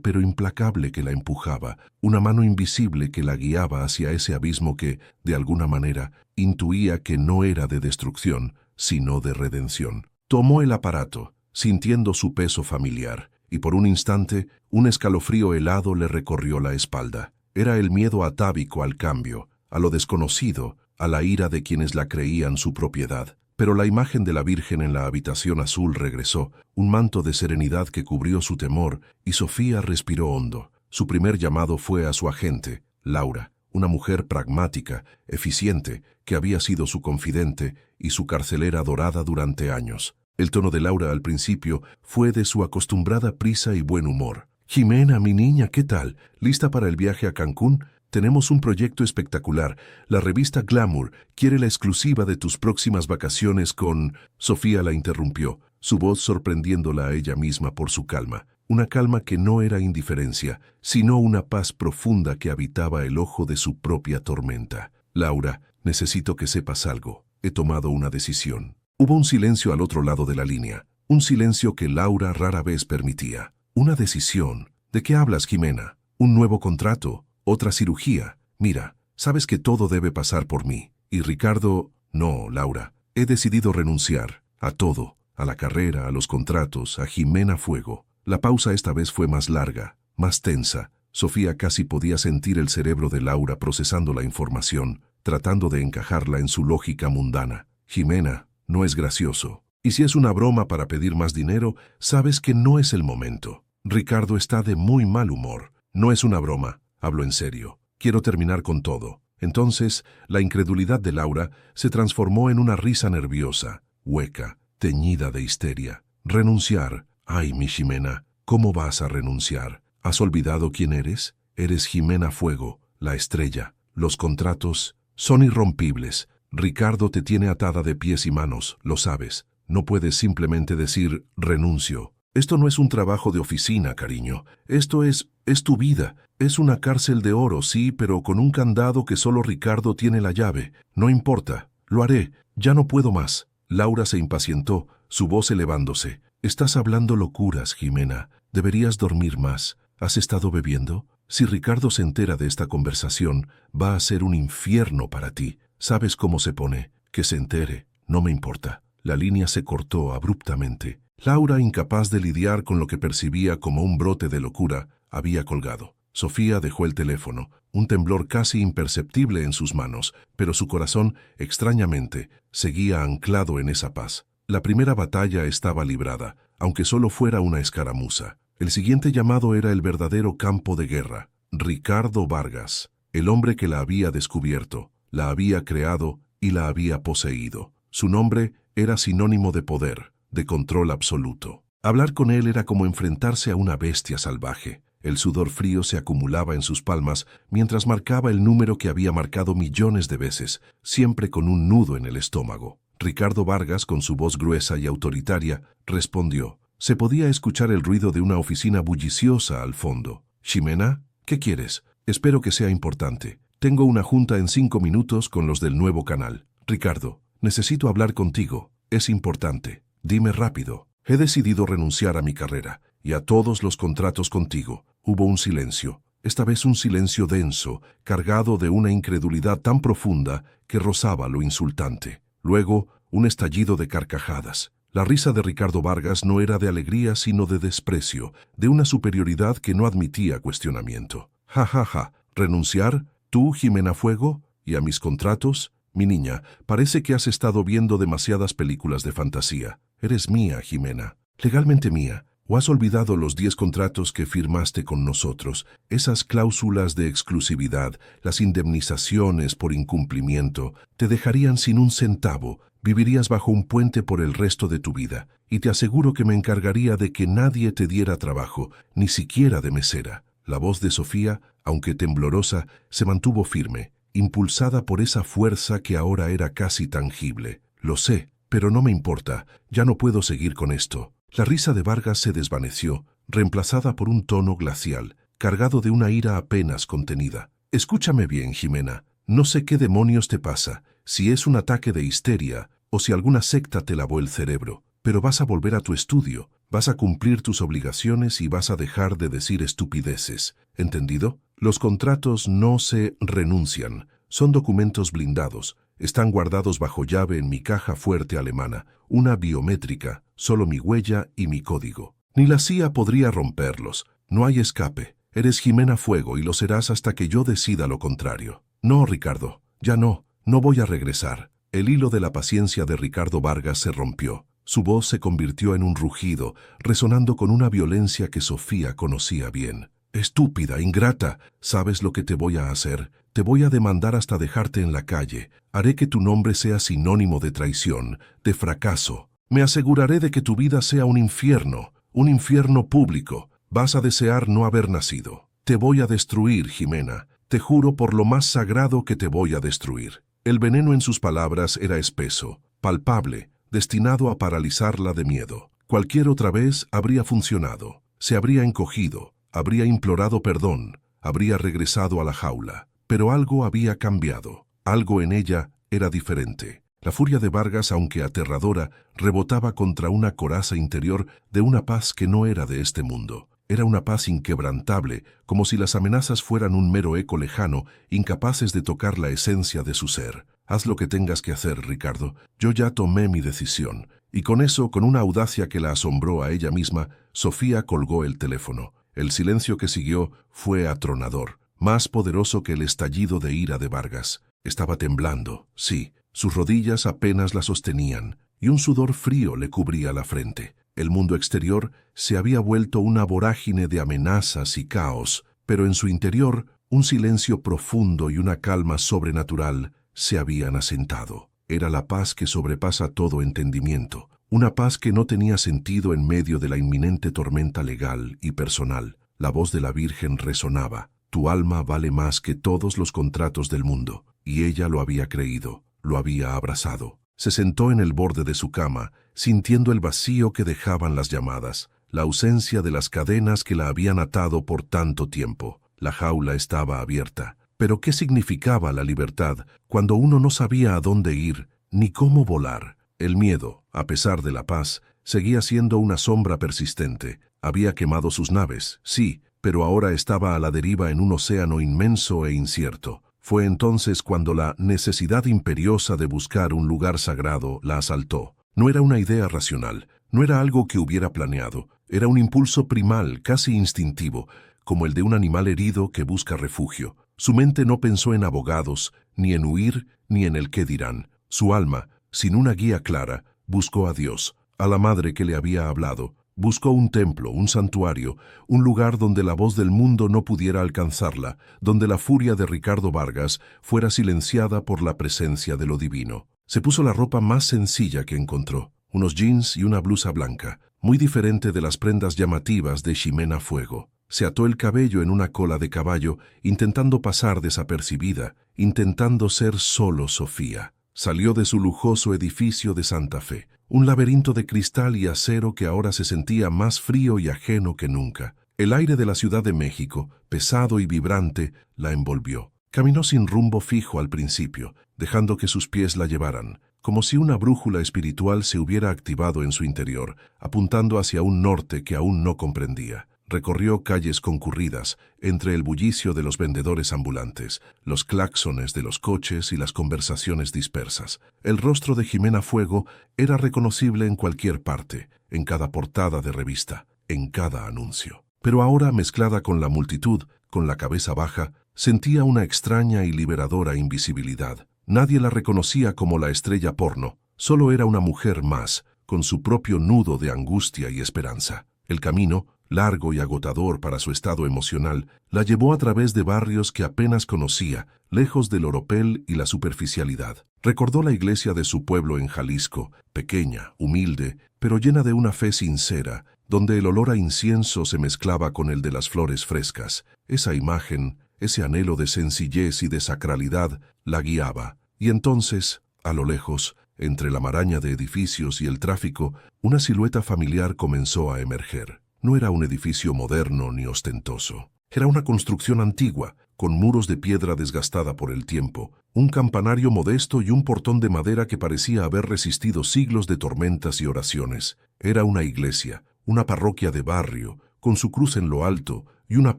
pero implacable que la empujaba, una mano invisible que la guiaba hacia ese abismo que, de alguna manera, intuía que no era de destrucción, sino de redención. Tomó el aparato, sintiendo su peso familiar, y por un instante, un escalofrío helado le recorrió la espalda. Era el miedo atávico al cambio, a lo desconocido, a la ira de quienes la creían su propiedad. Pero la imagen de la Virgen en la habitación azul regresó, un manto de serenidad que cubrió su temor, y Sofía respiró hondo. Su primer llamado fue a su agente, Laura, una mujer pragmática, eficiente, que había sido su confidente y su carcelera dorada durante años. El tono de Laura al principio fue de su acostumbrada prisa y buen humor. «Jimena, mi niña, ¿qué tal? ¿Lista para el viaje a Cancún? Tenemos un proyecto espectacular. La revista Glamour quiere la exclusiva de tus próximas vacaciones con...» Sofía la interrumpió, su voz sorprendiéndola a ella misma por su calma. Una calma que no era indiferencia, sino una paz profunda que habitaba el ojo de su propia tormenta. «Laura, necesito que sepas algo. He tomado una decisión». Hubo un silencio al otro lado de la línea, un silencio que Laura rara vez permitía. «¿Una decisión? ¿De qué hablas, Jimena? ¿Un nuevo contrato? ¿Otra cirugía? Mira, sabes que todo debe pasar por mí. Y Ricardo...» «No, Laura, he decidido renunciar. A todo. A la carrera, a los contratos, a Jimena Fuego». La pausa esta vez fue más larga, más tensa. Sofía casi podía sentir el cerebro de Laura procesando la información, tratando de encajarla en su lógica mundana. «Jimena, no es gracioso. Y si es una broma para pedir más dinero, sabes que no es el momento. Ricardo está de muy mal humor. No es una broma. Hablo en serio. Quiero terminar con todo». Entonces, la incredulidad de Laura se transformó en una risa nerviosa, hueca, teñida de histeria. «Renunciar. Ay, mi Jimena, ¿cómo vas a renunciar? ¿Has olvidado quién eres? Eres Jimena Fuego, la estrella. Los contratos son irrompibles. Ricardo te tiene atada de pies y manos, lo sabes. No puedes simplemente decir renuncio. Esto no es un trabajo de oficina, cariño. Esto es tu vida. Es una cárcel de oro, sí, pero con un candado que solo Ricardo tiene la llave. No importa. Lo haré. Ya no puedo más». Laura se impacientó, su voz elevándose. «Estás hablando locuras, Jimena. Deberías dormir más. ¿Has estado bebiendo? Si Ricardo se entera de esta conversación, va a ser un infierno para ti. ¿Sabes cómo se pone? Que se entere. No me importa». La línea se cortó abruptamente. Laura, incapaz de lidiar con lo que percibía como un brote de locura, había colgado. Sofía dejó el teléfono, un temblor casi imperceptible en sus manos, pero su corazón, extrañamente, seguía anclado en esa paz. La primera batalla estaba librada, aunque solo fuera una escaramuza. El siguiente llamado era el verdadero campo de guerra. Ricardo Vargas, el hombre que la había descubierto, la había creado y la había poseído. Su nombre era sinónimo de poder, de control absoluto. Hablar con él era como enfrentarse a una bestia salvaje. El sudor frío se acumulaba en sus palmas mientras marcaba el número que había marcado millones de veces, siempre con un nudo en el estómago. Ricardo Vargas, con su voz gruesa y autoritaria, respondió. Se podía escuchar el ruido de una oficina bulliciosa al fondo. «Jimena, ¿qué quieres? Espero que sea importante. Tengo una junta en 5 minutos con los del nuevo canal. Ricardo, necesito hablar contigo. Es importante. Dime rápido. He decidido renunciar a mi carrera y a todos los contratos contigo». Hubo un silencio. Esta vez un silencio denso, cargado de una incredulidad tan profunda que rozaba lo insultante. Luego, un estallido de carcajadas. La risa de Ricardo Vargas no era de alegría sino de desprecio, de una superioridad que no admitía cuestionamiento. «Ja, ja, ja. ¿Renunciar? ¿Tú, Jimena Fuego? ¿Y a mis contratos? Mi niña, parece que has estado viendo demasiadas películas de fantasía. Eres mía, Jimena. Legalmente mía. ¿O has olvidado los 10 contratos que firmaste con nosotros? Esas cláusulas de exclusividad, las indemnizaciones por incumplimiento, te dejarían sin un centavo. Vivirías bajo un puente por el resto de tu vida. Y te aseguro que me encargaría de que nadie te diera trabajo, ni siquiera de mesera». La voz de Sofía, aunque temblorosa, se mantuvo firme, impulsada por esa fuerza que ahora era casi tangible. Lo sé, pero no me importa, ya no puedo seguir con esto. La risa de Vargas se desvaneció, reemplazada por un tono glacial, cargado de una ira apenas contenida. Escúchame bien, Jimena, no sé qué demonios te pasa, si es un ataque de histeria o si alguna secta te lavó el cerebro, pero vas a volver a tu estudio, vas a cumplir tus obligaciones y vas a dejar de decir estupideces. ¿Entendido? Los contratos no se renuncian, son documentos blindados, están guardados bajo llave en mi caja fuerte alemana, una biométrica, solo mi huella y mi código. Ni la CIA podría romperlos, no hay escape. Eres Jimena Fuego y lo serás hasta que yo decida lo contrario. No, Ricardo, ya no voy a regresar. El hilo de la paciencia de Ricardo Vargas se rompió. Su voz se convirtió en un rugido, resonando con una violencia que Sofía conocía bien. Estúpida, ingrata, ¿sabes lo que te voy a hacer? Te voy a demandar hasta dejarte en la calle. Haré que tu nombre sea sinónimo de traición, de fracaso. Me aseguraré de que tu vida sea un infierno público. Vas a desear no haber nacido. Te voy a destruir, Jimena. Te juro por lo más sagrado que te voy a destruir. El veneno en sus palabras era espeso, palpable, destinado a paralizarla de miedo. Cualquier otra vez habría funcionado. Se habría encogido, habría implorado perdón, habría regresado a la jaula. Pero algo había cambiado. Algo en ella era diferente. La furia de Vargas, aunque aterradora, rebotaba contra una coraza interior de una paz que no era de este mundo. Era una paz inquebrantable, como si las amenazas fueran un mero eco lejano, incapaces de tocar la esencia de su ser. Haz lo que tengas que hacer, Ricardo. Yo ya tomé mi decisión. Y con eso, con una audacia que la asombró a ella misma, Sofía colgó el teléfono. El silencio que siguió fue atronador, más poderoso que el estallido de ira de Vargas. Estaba temblando, sí, sus rodillas apenas la sostenían, y un sudor frío le cubría la frente. El mundo exterior se había vuelto una vorágine de amenazas y caos, pero en su interior un silencio profundo y una calma sobrenatural se habían asentado. Era la paz que sobrepasa todo entendimiento, una paz que no tenía sentido en medio de la inminente tormenta legal y personal. La voz de la Virgen resonaba. Tu alma vale más que todos los contratos del mundo. Y ella lo había creído, lo había abrazado. Se sentó en el borde de su cama, sintiendo el vacío que dejaban las llamadas, la ausencia de las cadenas que la habían atado por tanto tiempo. La jaula estaba abierta. Pero ¿qué significaba la libertad cuando uno no sabía a dónde ir ni cómo volar? El miedo, a pesar de la paz, seguía siendo una sombra persistente. Había quemado sus naves, sí, pero ahora estaba a la deriva en un océano inmenso e incierto. Fue entonces cuando la necesidad imperiosa de buscar un lugar sagrado la asaltó. No era una idea racional, no era algo que hubiera planeado, era un impulso primal, casi instintivo, como el de un animal herido que busca refugio. Su mente no pensó en abogados, ni en huir, ni en el qué dirán. Su alma, sin una guía clara, buscó a Dios, a la madre que le había hablado. Buscó un templo, un santuario, un lugar donde la voz del mundo no pudiera alcanzarla, donde la furia de Ricardo Vargas fuera silenciada por la presencia de lo divino. Se puso la ropa más sencilla que encontró, unos jeans y una blusa blanca, muy diferente de las prendas llamativas de Jimena Fuego. Se ató el cabello en una cola de caballo, intentando pasar desapercibida, intentando ser solo Sofía. Salió de su lujoso edificio de Santa Fe, un laberinto de cristal y acero que ahora se sentía más frío y ajeno que nunca. El aire de la Ciudad de México, pesado y vibrante, la envolvió. Caminó sin rumbo fijo al principio, dejando que sus pies la llevaran, como si una brújula espiritual se hubiera activado en su interior, apuntando hacia un norte que aún no comprendía. Recorrió calles concurridas, entre el bullicio de los vendedores ambulantes, los claxones de los coches y las conversaciones dispersas. El rostro de Jimena Fuego era reconocible en cualquier parte, en cada portada de revista, en cada anuncio. Pero ahora, mezclada con la multitud, con la cabeza baja, sentía una extraña y liberadora invisibilidad. Nadie la reconocía como la estrella porno, solo era una mujer más, con su propio nudo de angustia y esperanza. El camino, largo y agotador para su estado emocional, la llevó a través de barrios que apenas conocía, lejos del oropel y la superficialidad. Recordó la iglesia de su pueblo en Jalisco, pequeña, humilde, pero llena de una fe sincera, donde el olor a incienso se mezclaba con el de las flores frescas. Esa imagen ese anhelo de sencillez y de sacralidad la guiaba. Y entonces, a lo lejos, entre la maraña de edificios y el tráfico, una silueta familiar comenzó a emerger. No era un edificio moderno ni ostentoso. Era una construcción antigua, con muros de piedra desgastada por el tiempo, un campanario modesto y un portón de madera que parecía haber resistido siglos de tormentas y oraciones. Era una iglesia, una parroquia de barrio, con su cruz en lo alto y una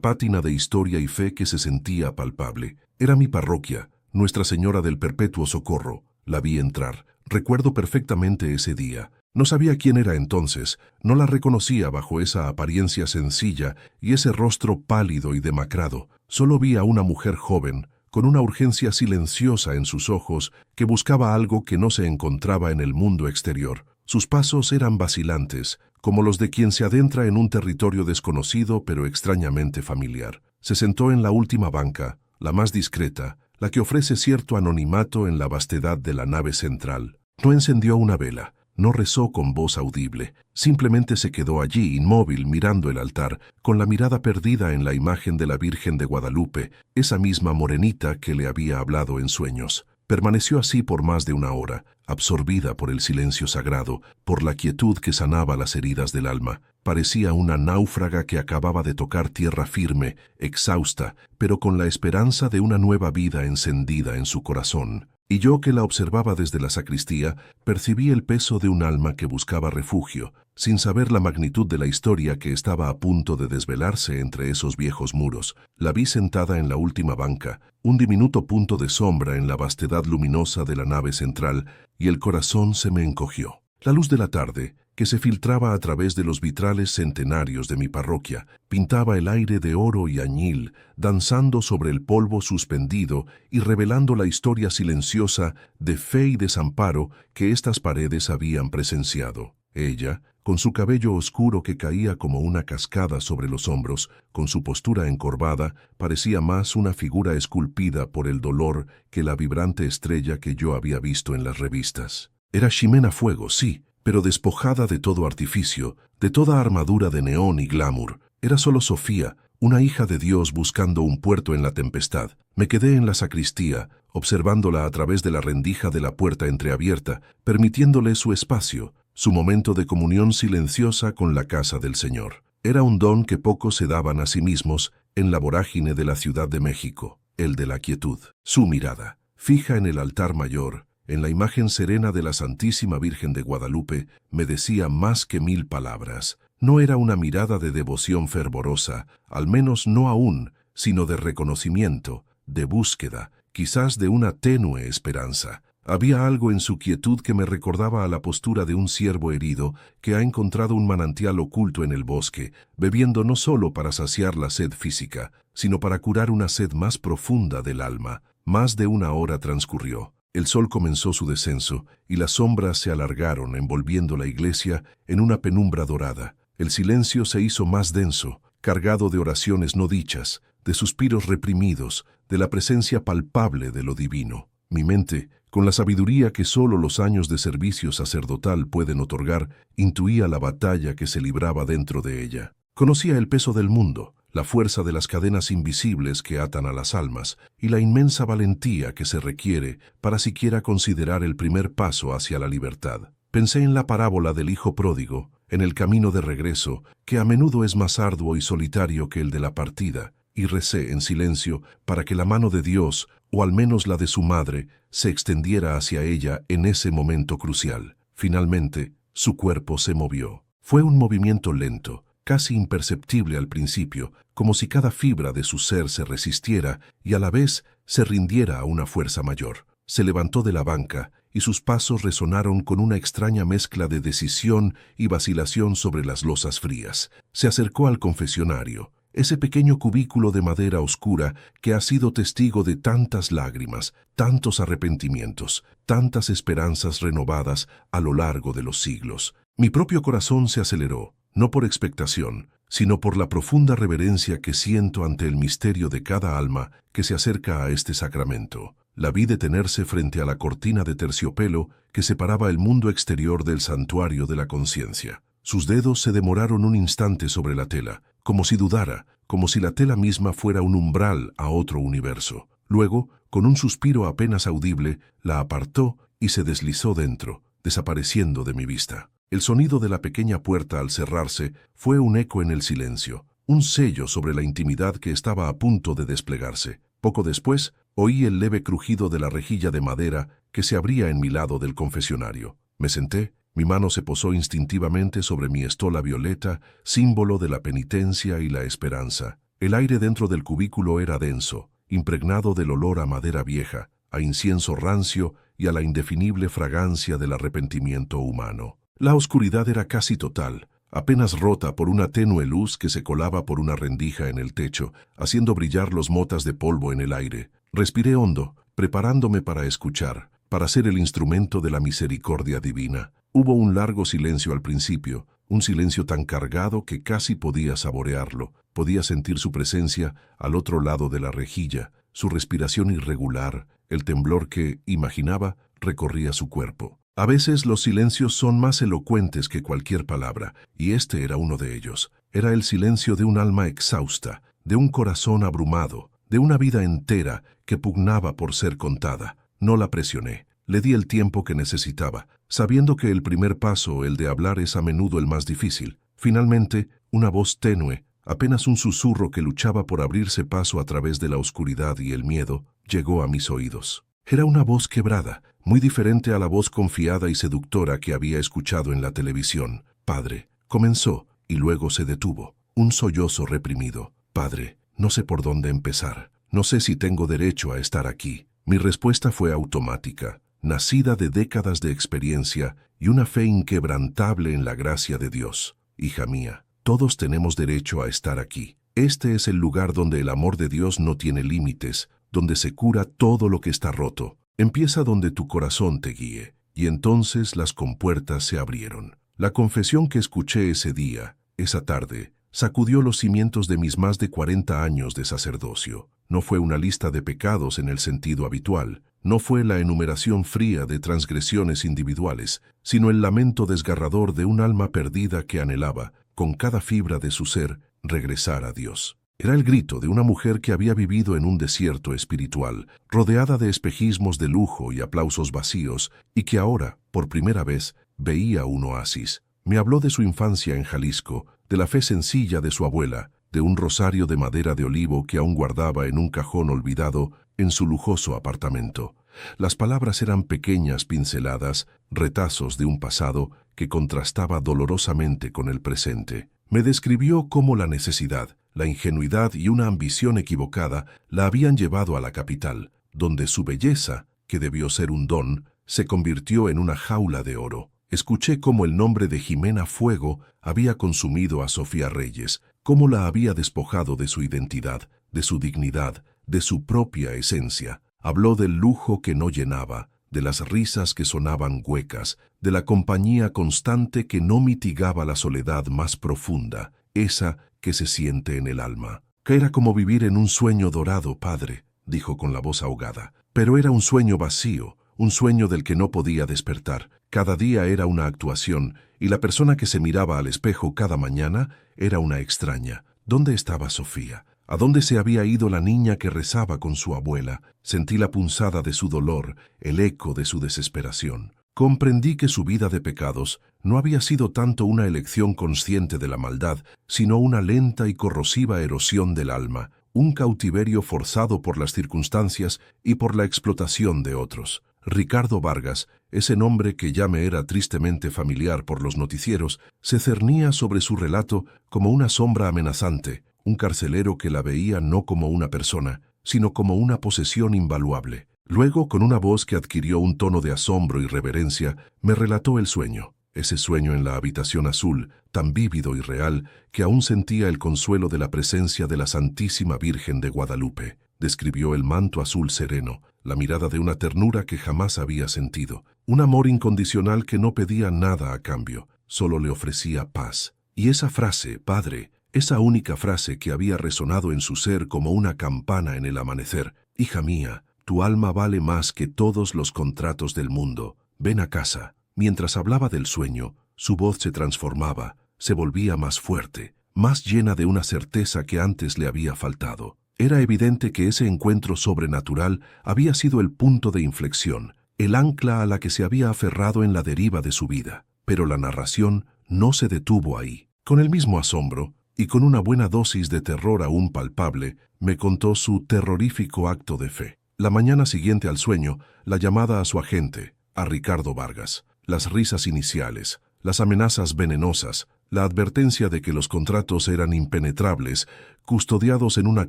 pátina de historia y fe que se sentía palpable. Era mi parroquia, Nuestra Señora del Perpetuo Socorro. La vi entrar. Recuerdo perfectamente ese día. No sabía quién era entonces, no la reconocía bajo esa apariencia sencilla y ese rostro pálido y demacrado. Solo vi a una mujer joven, con una urgencia silenciosa en sus ojos, que buscaba algo que no se encontraba en el mundo exterior. Sus pasos eran vacilantes, como los de quien se adentra en un territorio desconocido pero extrañamente familiar. Se sentó en la última banca, la más discreta, la que ofrece cierto anonimato en la vastedad de la nave central. No encendió una vela, no rezó con voz audible, simplemente se quedó allí inmóvil mirando el altar, con la mirada perdida en la imagen de la Virgen de Guadalupe, esa misma morenita que le había hablado en sueños. Permaneció así por más de una hora, absorbida por el silencio sagrado, por la quietud que sanaba las heridas del alma. Parecía una náufraga que acababa de tocar tierra firme, exhausta, pero con la esperanza de una nueva vida encendida en su corazón. Y yo, que la observaba desde la sacristía, percibí el peso de un alma que buscaba refugio, sin saber la magnitud de la historia que estaba a punto de desvelarse entre esos viejos muros. La vi sentada en la última banca, un diminuto punto de sombra en la vastedad luminosa de la nave central, y el corazón se me encogió. La luz de la tarde, que se filtraba a través de los vitrales centenarios de mi parroquia, pintaba el aire de oro y añil, danzando sobre el polvo suspendido y revelando la historia silenciosa de fe y desamparo que estas paredes habían presenciado. Ella, con su cabello oscuro que caía como una cascada sobre los hombros, con su postura encorvada, parecía más una figura esculpida por el dolor que la vibrante estrella que yo había visto en las revistas. Era Ximena Fuego, sí, pero despojada de todo artificio, de toda armadura de neón y glamour. Era solo Sofía, una hija de Dios buscando un puerto en la tempestad. Me quedé en la sacristía, observándola a través de la rendija de la puerta entreabierta, permitiéndole su espacio, su momento de comunión silenciosa con la casa del Señor. Era un don que pocos se daban a sí mismos en la vorágine de la Ciudad de México, el de la quietud. Su mirada, fija en el altar mayor, en la imagen serena de la Santísima Virgen de Guadalupe, me decía más que 1000 palabras. No era una mirada de devoción fervorosa, al menos no aún, sino de reconocimiento, de búsqueda, quizás de una tenue esperanza. Había algo en su quietud que me recordaba a la postura de un ciervo herido que ha encontrado un manantial oculto en el bosque, bebiendo no solo para saciar la sed física, sino para curar una sed más profunda del alma. Más de una hora transcurrió. El sol comenzó su descenso y las sombras se alargaron envolviendo la iglesia en una penumbra dorada. El silencio se hizo más denso, cargado de oraciones no dichas, de suspiros reprimidos, de la presencia palpable de lo divino. Mi mente, con la sabiduría que solo los años de servicio sacerdotal pueden otorgar, intuía la batalla que se libraba dentro de ella. Conocía el peso del mundo, la fuerza de las cadenas invisibles que atan a las almas y la inmensa valentía que se requiere para siquiera considerar el primer paso hacia la libertad. Pensé en la parábola del hijo pródigo, en el camino de regreso, que a menudo es más arduo y solitario que el de la partida, y recé en silencio para que la mano de Dios, o al menos la de su madre, se extendiera hacia ella en ese momento crucial. Finalmente, su cuerpo se movió. Fue un movimiento lento, casi imperceptible al principio, como si cada fibra de su ser se resistiera y a la vez se rindiera a una fuerza mayor. Se levantó de la banca y sus pasos resonaron con una extraña mezcla de decisión y vacilación sobre las losas frías. Se acercó al confesionario, ese pequeño cubículo de madera oscura que ha sido testigo de tantas lágrimas, tantos arrepentimientos, tantas esperanzas renovadas a lo largo de los siglos. Mi propio corazón se aceleró, no por expectación, sino por la profunda reverencia que siento ante el misterio de cada alma que se acerca a este sacramento. La vi detenerse frente a la cortina de terciopelo que separaba el mundo exterior del santuario de la conciencia. Sus dedos se demoraron un instante sobre la tela, como si dudara, como si la tela misma fuera un umbral a otro universo. Luego, con un suspiro apenas audible, la apartó y se deslizó dentro, desapareciendo de mi vista. El sonido de la pequeña puerta al cerrarse fue un eco en el silencio, un sello sobre la intimidad que estaba a punto de desplegarse. Poco después, oí el leve crujido de la rejilla de madera que se abría en mi lado del confesionario. Me senté, mi mano se posó instintivamente sobre mi estola violeta, símbolo de la penitencia y la esperanza. El aire dentro del cubículo era denso, impregnado del olor a madera vieja, a incienso rancio y a la indefinible fragancia del arrepentimiento humano. La oscuridad era casi total, apenas rota por una tenue luz que se colaba por una rendija en el techo, haciendo brillar los motas de polvo en el aire. Respiré hondo, preparándome para escuchar, para ser el instrumento de la misericordia divina. Hubo un largo silencio al principio, un silencio tan cargado que casi podía saborearlo. Podía sentir su presencia al otro lado de la rejilla, su respiración irregular, el temblor que, imaginaba, recorría su cuerpo. A veces los silencios son más elocuentes que cualquier palabra, y este era uno de ellos. Era el silencio de un alma exhausta, de un corazón abrumado, de una vida entera que pugnaba por ser contada. No la presioné. Le di el tiempo que necesitaba, sabiendo que el primer paso, el de hablar, es a menudo el más difícil. Finalmente, una voz tenue, apenas un susurro que luchaba por abrirse paso a través de la oscuridad y el miedo, llegó a mis oídos. Era una voz quebrada, muy diferente a la voz confiada y seductora que había escuchado en la televisión. «Padre», comenzó, y luego se detuvo. Un sollozo reprimido. «Padre, no sé por dónde empezar. No sé si tengo derecho a estar aquí». Mi respuesta fue automática, nacida de décadas de experiencia y una fe inquebrantable en la gracia de Dios. «Hija mía, todos tenemos derecho a estar aquí. Este es el lugar donde el amor de Dios no tiene límites, donde se cura todo lo que está roto. Empieza donde tu corazón te guíe». Y entonces las compuertas se abrieron. La confesión que escuché ese día, esa tarde, sacudió los cimientos de mis más de 40 años de sacerdocio. No fue una lista de pecados en el sentido habitual, no fue la enumeración fría de transgresiones individuales, sino el lamento desgarrador de un alma perdida que anhelaba, con cada fibra de su ser, regresar a Dios. Era el grito de una mujer que había vivido en un desierto espiritual, rodeada de espejismos de lujo y aplausos vacíos, y que ahora, por primera vez, veía un oasis. Me habló de su infancia en Jalisco, de la fe sencilla de su abuela, de un rosario de madera de olivo que aún guardaba en un cajón olvidado en su lujoso apartamento. Las palabras eran pequeñas pinceladas, retazos de un pasado que contrastaba dolorosamente con el presente. Me describió cómo la necesidad, la ingenuidad y una ambición equivocada la habían llevado a la capital, donde su belleza, que debió ser un don, se convirtió en una jaula de oro. Escuché cómo el nombre de Jimena Fuego había consumido a Sofía Reyes, cómo la había despojado de su identidad, de su dignidad, de su propia esencia. Habló del lujo que no llenaba, de las risas que sonaban huecas, de la compañía constante que no mitigaba la soledad más profunda, esa que se siente en el alma. «Que era como vivir en un sueño dorado, padre», dijo con la voz ahogada. «Pero era un sueño vacío, un sueño del que no podía despertar. Cada día era una actuación, y la persona que se miraba al espejo cada mañana era una extraña. ¿Dónde estaba Sofía? ¿A dónde se había ido la niña que rezaba con su abuela? Sentí la punzada de su dolor, el eco de su desesperación. Comprendí que su vida de pecados no había sido tanto una elección consciente de la maldad, sino una lenta y corrosiva erosión del alma, un cautiverio forzado por las circunstancias y por la explotación de otros. Ricardo Vargas, ese nombre que ya me era tristemente familiar por los noticieros, se cernía sobre su relato como una sombra amenazante, un carcelero que la veía no como una persona, sino como una posesión invaluable. Luego, con una voz que adquirió un tono de asombro y reverencia, me relató el sueño, ese sueño en la habitación azul, tan vívido y real, que aún sentía el consuelo de la presencia de la Santísima Virgen de Guadalupe. Describió el manto azul sereno, la mirada de una ternura que jamás había sentido, un amor incondicional que no pedía nada a cambio, solo le ofrecía paz. Y esa frase, padre, esa única frase que había resonado en su ser como una campana en el amanecer: «Hija mía, tu alma vale más que todos los contratos del mundo. Ven a casa». Mientras hablaba del sueño, su voz se transformaba, se volvía más fuerte, más llena de una certeza que antes le había faltado. Era evidente que ese encuentro sobrenatural había sido el punto de inflexión, el ancla a la que se había aferrado en la deriva de su vida. Pero la narración no se detuvo ahí. Con el mismo asombro, y con una buena dosis de terror aún palpable, me contó su terrorífico acto de fe. La mañana siguiente al sueño, la llamada a su agente, a Ricardo Vargas, las risas iniciales, las amenazas venenosas, la advertencia de que los contratos eran impenetrables, custodiados en una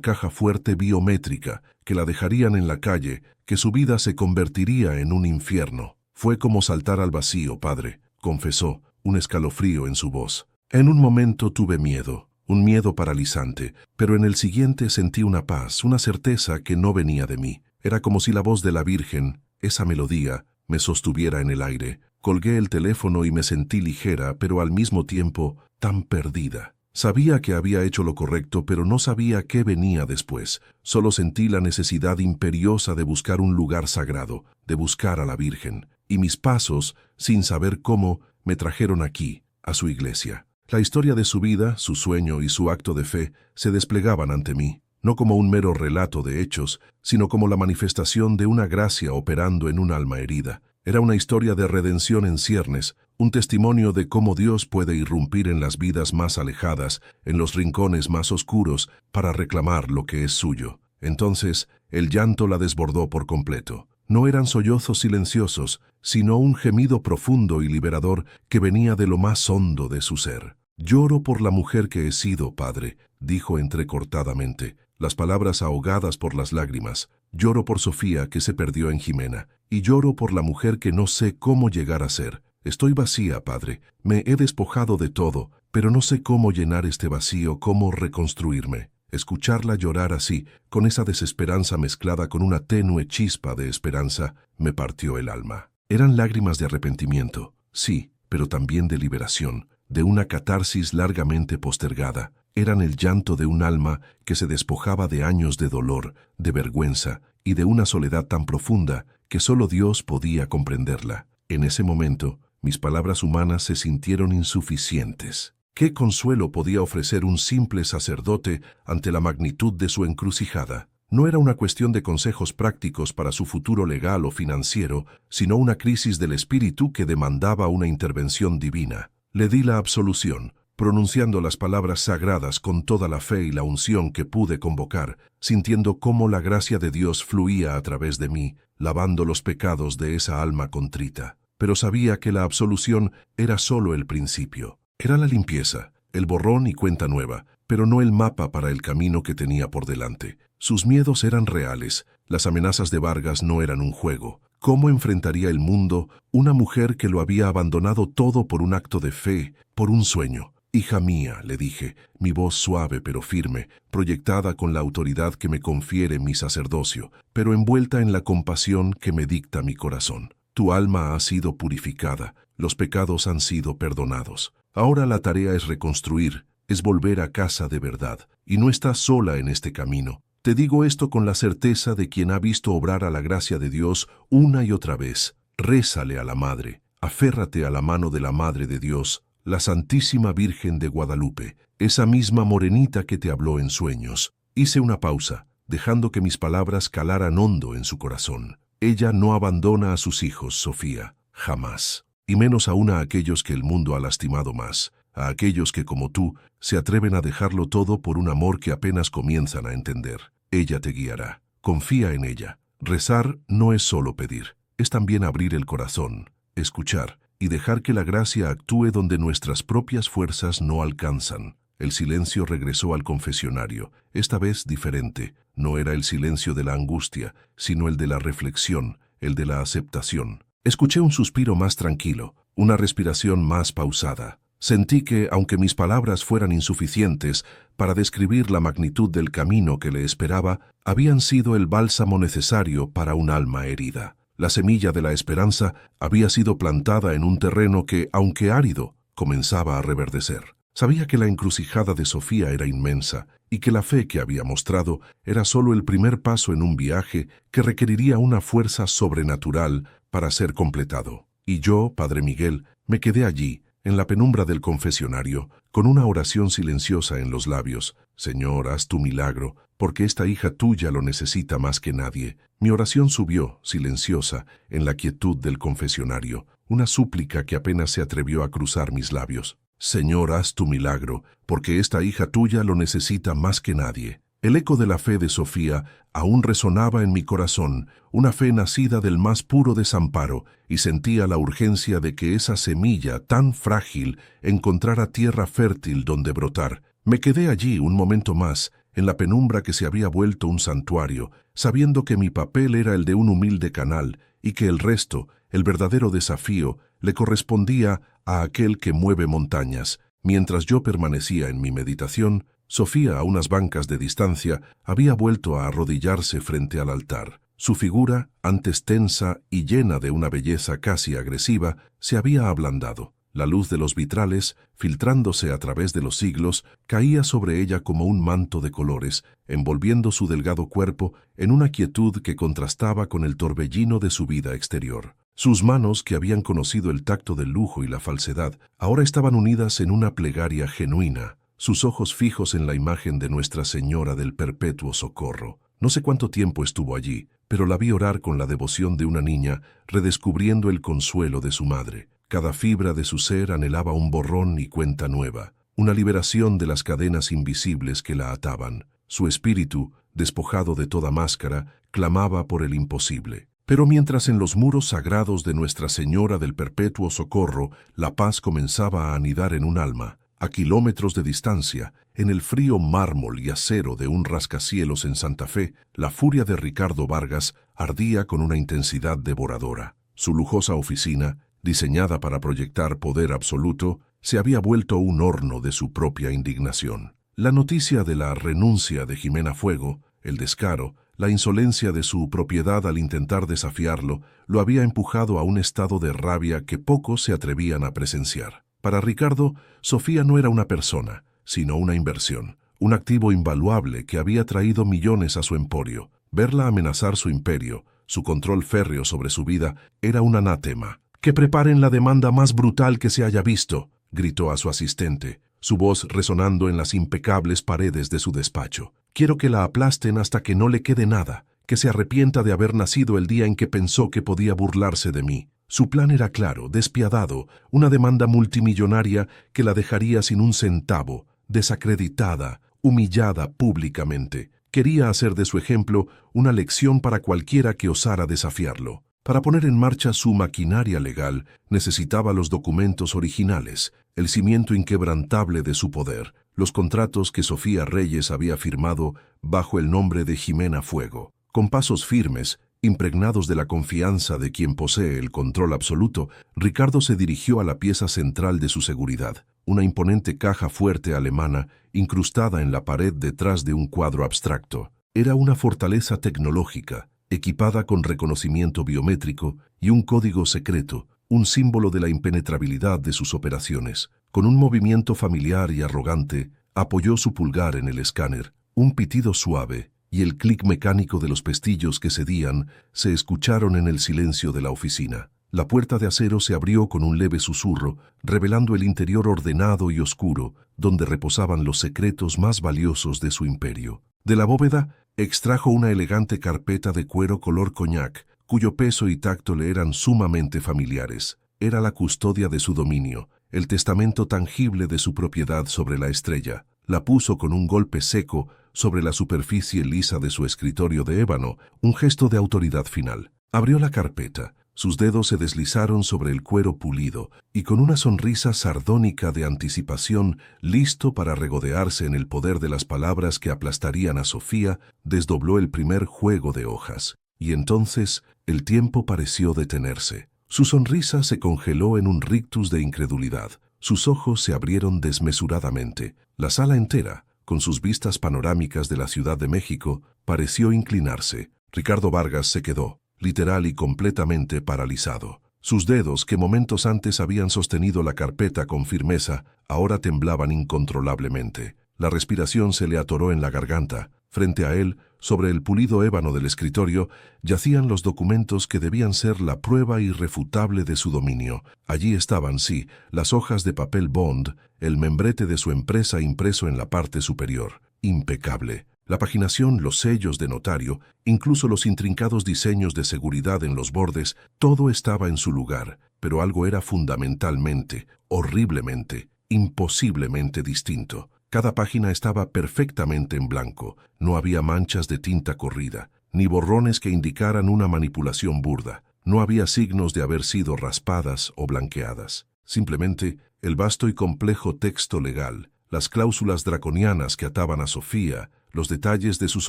caja fuerte biométrica, que la dejarían en la calle, que su vida se convertiría en un infierno. Fue como saltar al vacío, padre, confesó, un escalofrío en su voz. En un momento tuve miedo, un miedo paralizante, pero en el siguiente sentí una paz, una certeza que no venía de mí. Era como si la voz de la Virgen, esa melodía, me sostuviera en el aire. Colgué el teléfono y me sentí ligera, pero al mismo tiempo tan perdida. Sabía que había hecho lo correcto, pero no sabía qué venía después. Solo sentí la necesidad imperiosa de buscar un lugar sagrado, de buscar a la Virgen. Y mis pasos, sin saber cómo, me trajeron aquí, a su iglesia. La historia de su vida, su sueño y su acto de fe se desplegaban ante mí, no como un mero relato de hechos, sino como la manifestación de una gracia operando en un alma herida. Era una historia de redención en ciernes, un testimonio de cómo Dios puede irrumpir en las vidas más alejadas, en los rincones más oscuros, para reclamar lo que es suyo. Entonces, el llanto la desbordó por completo. No eran sollozos silenciosos, sino un gemido profundo y liberador que venía de lo más hondo de su ser. «Lloro por la mujer que he sido, padre», dijo entrecortadamente, las palabras ahogadas por las lágrimas. «Lloro por Sofía, que se perdió en Jimena, y lloro por la mujer que no sé cómo llegar a ser. Estoy vacía, padre, me he despojado de todo, pero no sé cómo llenar este vacío, cómo reconstruirme». Escucharla llorar así, con esa desesperanza mezclada con una tenue chispa de esperanza, me partió el alma. Eran lágrimas de arrepentimiento, sí, pero también de liberación, de una catarsis largamente postergada. Eran el llanto de un alma que se despojaba de años de dolor, de vergüenza y de una soledad tan profunda que solo Dios podía comprenderla. En ese momento, mis palabras humanas se sintieron insuficientes. ¿Qué consuelo podía ofrecer un simple sacerdote ante la magnitud de su encrucijada? No era una cuestión de consejos prácticos para su futuro legal o financiero, sino una crisis del espíritu que demandaba una intervención divina. Le di la absolución, pronunciando las palabras sagradas con toda la fe y la unción que pude convocar, sintiendo cómo la gracia de Dios fluía a través de mí, lavando los pecados de esa alma contrita. Pero sabía que la absolución era solo el principio. Era la limpieza, el borrón y cuenta nueva, pero no el mapa para el camino que tenía por delante. Sus miedos eran reales, las amenazas de Vargas no eran un juego. ¿Cómo enfrentaría el mundo una mujer que lo había abandonado todo por un acto de fe, por un sueño? «Hija mía», le dije, mi voz suave pero firme, proyectada con la autoridad que me confiere mi sacerdocio, pero envuelta en la compasión que me dicta mi corazón. «Tu alma ha sido purificada, los pecados han sido perdonados. Ahora la tarea es reconstruir, es volver a casa de verdad, y no estás sola en este camino. Te digo esto con la certeza de quien ha visto obrar a la gracia de Dios una y otra vez. Rézale a la Madre, aférrate a la mano de la Madre de Dios, la Santísima Virgen de Guadalupe, esa misma morenita que te habló en sueños». Hice una pausa, dejando que mis palabras calaran hondo en su corazón. Ella no abandona a sus hijos, Sofía, jamás. Y menos aún a aquellos que el mundo ha lastimado más, a aquellos que, como tú, se atreven a dejarlo todo por un amor que apenas comienzan a entender. Ella te guiará. Confía en ella. Rezar no es solo pedir, es también abrir el corazón, escuchar y dejar que la gracia actúe donde nuestras propias fuerzas no alcanzan. El silencio regresó al confesionario, esta vez diferente. No era el silencio de la angustia, sino el de la reflexión, el de la aceptación. Escuché un suspiro más tranquilo, una respiración más pausada. Sentí que, aunque mis palabras fueran insuficientes para describir la magnitud del camino que le esperaba, habían sido el bálsamo necesario para un alma herida. La semilla de la esperanza había sido plantada en un terreno que, aunque árido, comenzaba a reverdecer. Sabía que la encrucijada de Sofía era inmensa y que la fe que había mostrado era solo el primer paso en un viaje que requeriría una fuerza sobrenatural para ser completado. Y yo, Padre Miguel, me quedé allí, en la penumbra del confesionario, con una oración silenciosa en los labios. Señor, haz tu milagro, porque esta hija tuya lo necesita más que nadie. Mi oración subió, silenciosa, en la quietud del confesionario, una súplica que apenas se atrevió a cruzar mis labios. Señor, haz tu milagro, porque esta hija tuya lo necesita más que nadie. El eco de la fe de Sofía aún resonaba en mi corazón, una fe nacida del más puro desamparo, y sentía la urgencia de que esa semilla tan frágil encontrara tierra fértil donde brotar. Me quedé allí un momento más, en la penumbra que se había vuelto un santuario, sabiendo que mi papel era el de un humilde canal, y que el resto, el verdadero desafío, le correspondía a aquel que mueve montañas. Mientras yo permanecía en mi meditación, Sofía, a unas bancas de distancia, había vuelto a arrodillarse frente al altar. Su figura, antes tensa y llena de una belleza casi agresiva, se había ablandado. La luz de los vitrales, filtrándose a través de los siglos, caía sobre ella como un manto de colores, envolviendo su delgado cuerpo en una quietud que contrastaba con el torbellino de su vida exterior. Sus manos, que habían conocido el tacto del lujo y la falsedad, ahora estaban unidas en una plegaria genuina, sus ojos fijos en la imagen de Nuestra Señora del Perpetuo Socorro. No sé cuánto tiempo estuvo allí, pero la vi orar con la devoción de una niña, redescubriendo el consuelo de su madre. Cada fibra de su ser anhelaba un borrón y cuenta nueva, una liberación de las cadenas invisibles que la ataban. Su espíritu, despojado de toda máscara, clamaba por el imposible. Pero mientras en los muros sagrados de Nuestra Señora del Perpetuo Socorro la paz comenzaba a anidar en un alma, a kilómetros de distancia, en el frío mármol y acero de un rascacielos en Santa Fe, la furia de Ricardo Vargas ardía con una intensidad devoradora. Su lujosa oficina, diseñada para proyectar poder absoluto, se había vuelto un horno de su propia indignación. La noticia de la renuncia de Jimena Fuego, el descaro, la insolencia de su propiedad al intentar desafiarlo, lo había empujado a un estado de rabia que pocos se atrevían a presenciar. Para Ricardo, Sofía no era una persona, sino una inversión, un activo invaluable que había traído millones a su emporio. Verla amenazar su imperio, su control férreo sobre su vida, era un anátema. «¡Que preparen la demanda más brutal que se haya visto!», gritó a su asistente, su voz resonando en las impecables paredes de su despacho. «Quiero que la aplasten hasta que no le quede nada, que se arrepienta de haber nacido el día en que pensó que podía burlarse de mí». Su plan era claro, despiadado, una demanda multimillonaria que la dejaría sin un centavo, desacreditada, humillada públicamente. Quería hacer de su ejemplo una lección para cualquiera que osara desafiarlo. Para poner en marcha su maquinaria legal, necesitaba los documentos originales, el cimiento inquebrantable de su poder, los contratos que Sofía Reyes había firmado bajo el nombre de Jimena Fuego. Con pasos firmes, impregnados de la confianza de quien posee el control absoluto, Ricardo se dirigió a la pieza central de su seguridad, una imponente caja fuerte alemana incrustada en la pared detrás de un cuadro abstracto. Era una fortaleza tecnológica, equipada con reconocimiento biométrico y un código secreto, un símbolo de la impenetrabilidad de sus operaciones. Con un movimiento familiar y arrogante, apoyó su pulgar en el escáner. Un pitido suave y el clic mecánico de los pestillos que cedían se escucharon en el silencio de la oficina. La puerta de acero se abrió con un leve susurro, revelando el interior ordenado y oscuro, donde reposaban los secretos más valiosos de su imperio. De la bóveda, extrajo una elegante carpeta de cuero color coñac, cuyo peso y tacto le eran sumamente familiares. Era la custodia de su dominio, el testamento tangible de su propiedad sobre la estrella. La puso con un golpe seco sobre la superficie lisa de su escritorio de ébano, un gesto de autoridad final. Abrió la carpeta. Sus dedos se deslizaron sobre el cuero pulido y con una sonrisa sardónica de anticipación, listo para regodearse en el poder de las palabras que aplastarían a Sofía, desdobló el primer juego de hojas. Y entonces el tiempo pareció detenerse. Su sonrisa se congeló en un rictus de incredulidad. Sus ojos se abrieron desmesuradamente. La sala entera, con sus vistas panorámicas de la Ciudad de México, pareció inclinarse. Ricardo Vargas se quedó, literal y completamente paralizado. Sus dedos, que momentos antes habían sostenido la carpeta con firmeza, ahora temblaban incontrolablemente. La respiración se le atoró en la garganta. Frente a él, sobre el pulido ébano del escritorio, yacían los documentos que debían ser la prueba irrefutable de su dominio. Allí estaban, sí, las hojas de papel bond, el membrete de su empresa impreso en la parte superior. Impecable. La paginación, los sellos de notario, incluso los intrincados diseños de seguridad en los bordes, todo estaba en su lugar, pero algo era fundamentalmente, horriblemente, imposiblemente distinto. Cada página estaba perfectamente en blanco, no había manchas de tinta corrida, ni borrones que indicaran una manipulación burda, no había signos de haber sido raspadas o blanqueadas. Simplemente, el vasto y complejo texto legal, las cláusulas draconianas que ataban a Sofía, los detalles de sus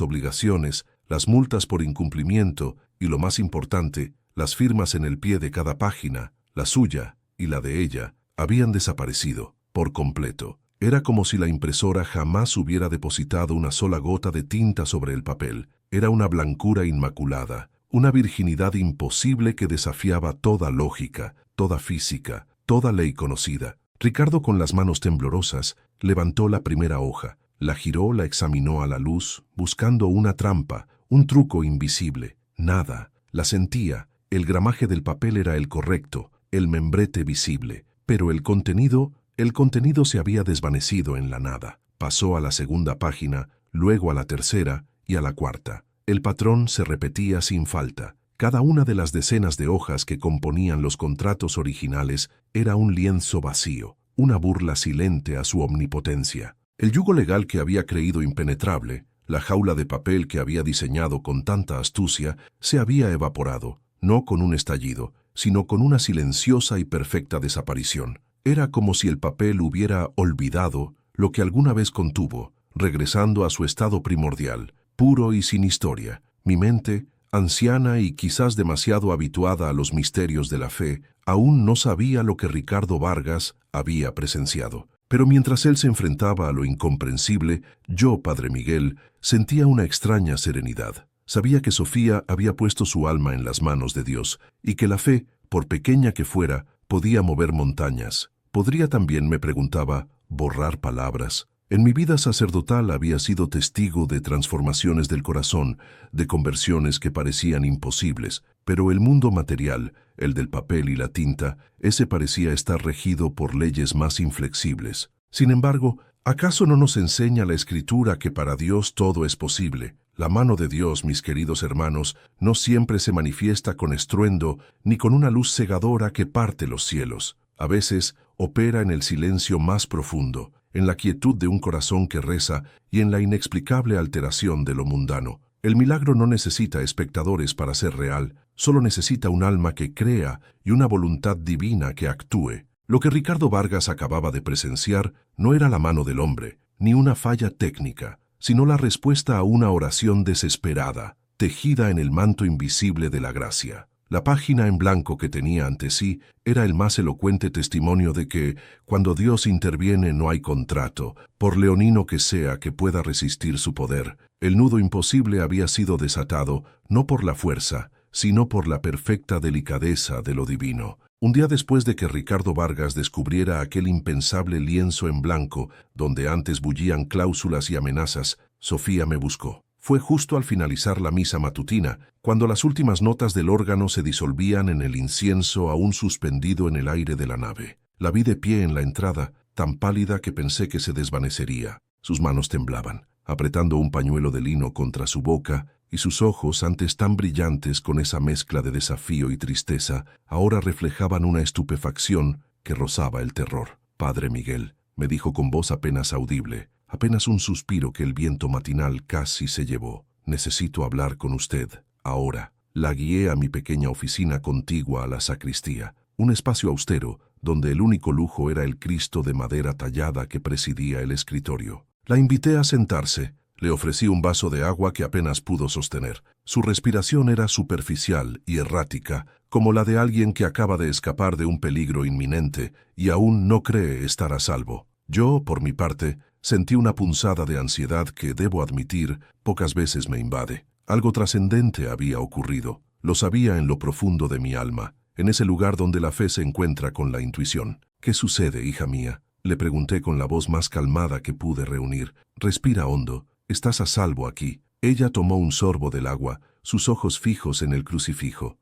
obligaciones, las multas por incumplimiento y, lo más importante, las firmas en el pie de cada página, la suya y la de ella, habían desaparecido por completo. Era como si la impresora jamás hubiera depositado una sola gota de tinta sobre el papel. Era una blancura inmaculada, una virginidad imposible que desafiaba toda lógica, toda física, toda ley conocida. Ricardo, con las manos temblorosas, levantó la primera hoja, la giró, la examinó a la luz, buscando una trampa, un truco invisible. Nada. La sentía. El gramaje del papel era el correcto, el membrete visible, pero el contenido se había desvanecido en la nada. Pasó a la segunda página, luego a la tercera y a la cuarta. El patrón se repetía sin falta. Cada una de las decenas de hojas que componían los contratos originales era un lienzo vacío, una burla silente a su omnipotencia. El yugo legal que había creído impenetrable, la jaula de papel que había diseñado con tanta astucia, se había evaporado, no con un estallido, sino con una silenciosa y perfecta desaparición. Era como si el papel hubiera olvidado lo que alguna vez contuvo, regresando a su estado primordial, puro y sin historia. Mi mente, anciana y quizás demasiado habituada a los misterios de la fe, aún no sabía lo que Ricardo Vargas había presenciado. Pero mientras él se enfrentaba a lo incomprensible, yo, Padre Miguel, sentía una extraña serenidad. Sabía que Sofía había puesto su alma en las manos de Dios y que la fe, por pequeña que fuera, podía mover montañas. ¿Podría también, me preguntaba, borrar palabras? En mi vida sacerdotal había sido testigo de transformaciones del corazón, de conversiones que parecían imposibles, pero el mundo material, el del papel y la tinta, ese parecía estar regido por leyes más inflexibles. Sin embargo, ¿acaso no nos enseña la Escritura que para Dios todo es posible? La mano de Dios, mis queridos hermanos, no siempre se manifiesta con estruendo ni con una luz cegadora que parte los cielos. A veces opera en el silencio más profundo, en la quietud de un corazón que reza y en la inexplicable alteración de lo mundano. El milagro no necesita espectadores para ser real, solo necesita un alma que crea y una voluntad divina que actúe. Lo que Ricardo Vargas acababa de presenciar no era la mano del hombre, ni una falla técnica, sino la respuesta a una oración desesperada, tejida en el manto invisible de la gracia. La página en blanco que tenía ante sí era el más elocuente testimonio de que, cuando Dios interviene, no hay contrato, por leonino que sea, que pueda resistir su poder. El nudo imposible había sido desatado, no por la fuerza, sino por la perfecta delicadeza de lo divino. Un día después de que Ricardo Vargas descubriera aquel impensable lienzo en blanco, donde antes bullían cláusulas y amenazas, Sofía me buscó. Fue justo al finalizar la misa matutina, cuando las últimas notas del órgano se disolvían en el incienso aún suspendido en el aire de la nave. La vi de pie en la entrada, tan pálida que pensé que se desvanecería. Sus manos temblaban, apretando un pañuelo de lino contra su boca, y sus ojos, antes tan brillantes con esa mezcla de desafío y tristeza, ahora reflejaban una estupefacción que rozaba el terror. «Padre Miguel», me dijo con voz apenas audible, apenas un suspiro que el viento matinal casi se llevó. «Necesito hablar con usted, ahora». La guié a mi pequeña oficina contigua a la sacristía, un espacio austero, donde el único lujo era el Cristo de madera tallada que presidía el escritorio. La invité a sentarse. Le ofrecí un vaso de agua que apenas pudo sostener. Su respiración era superficial y errática, como la de alguien que acaba de escapar de un peligro inminente y aún no cree estar a salvo. Yo, por mi parte, sentí una punzada de ansiedad que, debo admitir, pocas veces me invade. Algo trascendente había ocurrido. Lo sabía en lo profundo de mi alma, en ese lugar donde la fe se encuentra con la intuición. «¿Qué sucede, hija mía?», le pregunté con la voz más calmada que pude reunir. «Respira hondo. estás a salvo aquí. Ella tomó un sorbo del agua, sus ojos fijos en el crucifijo.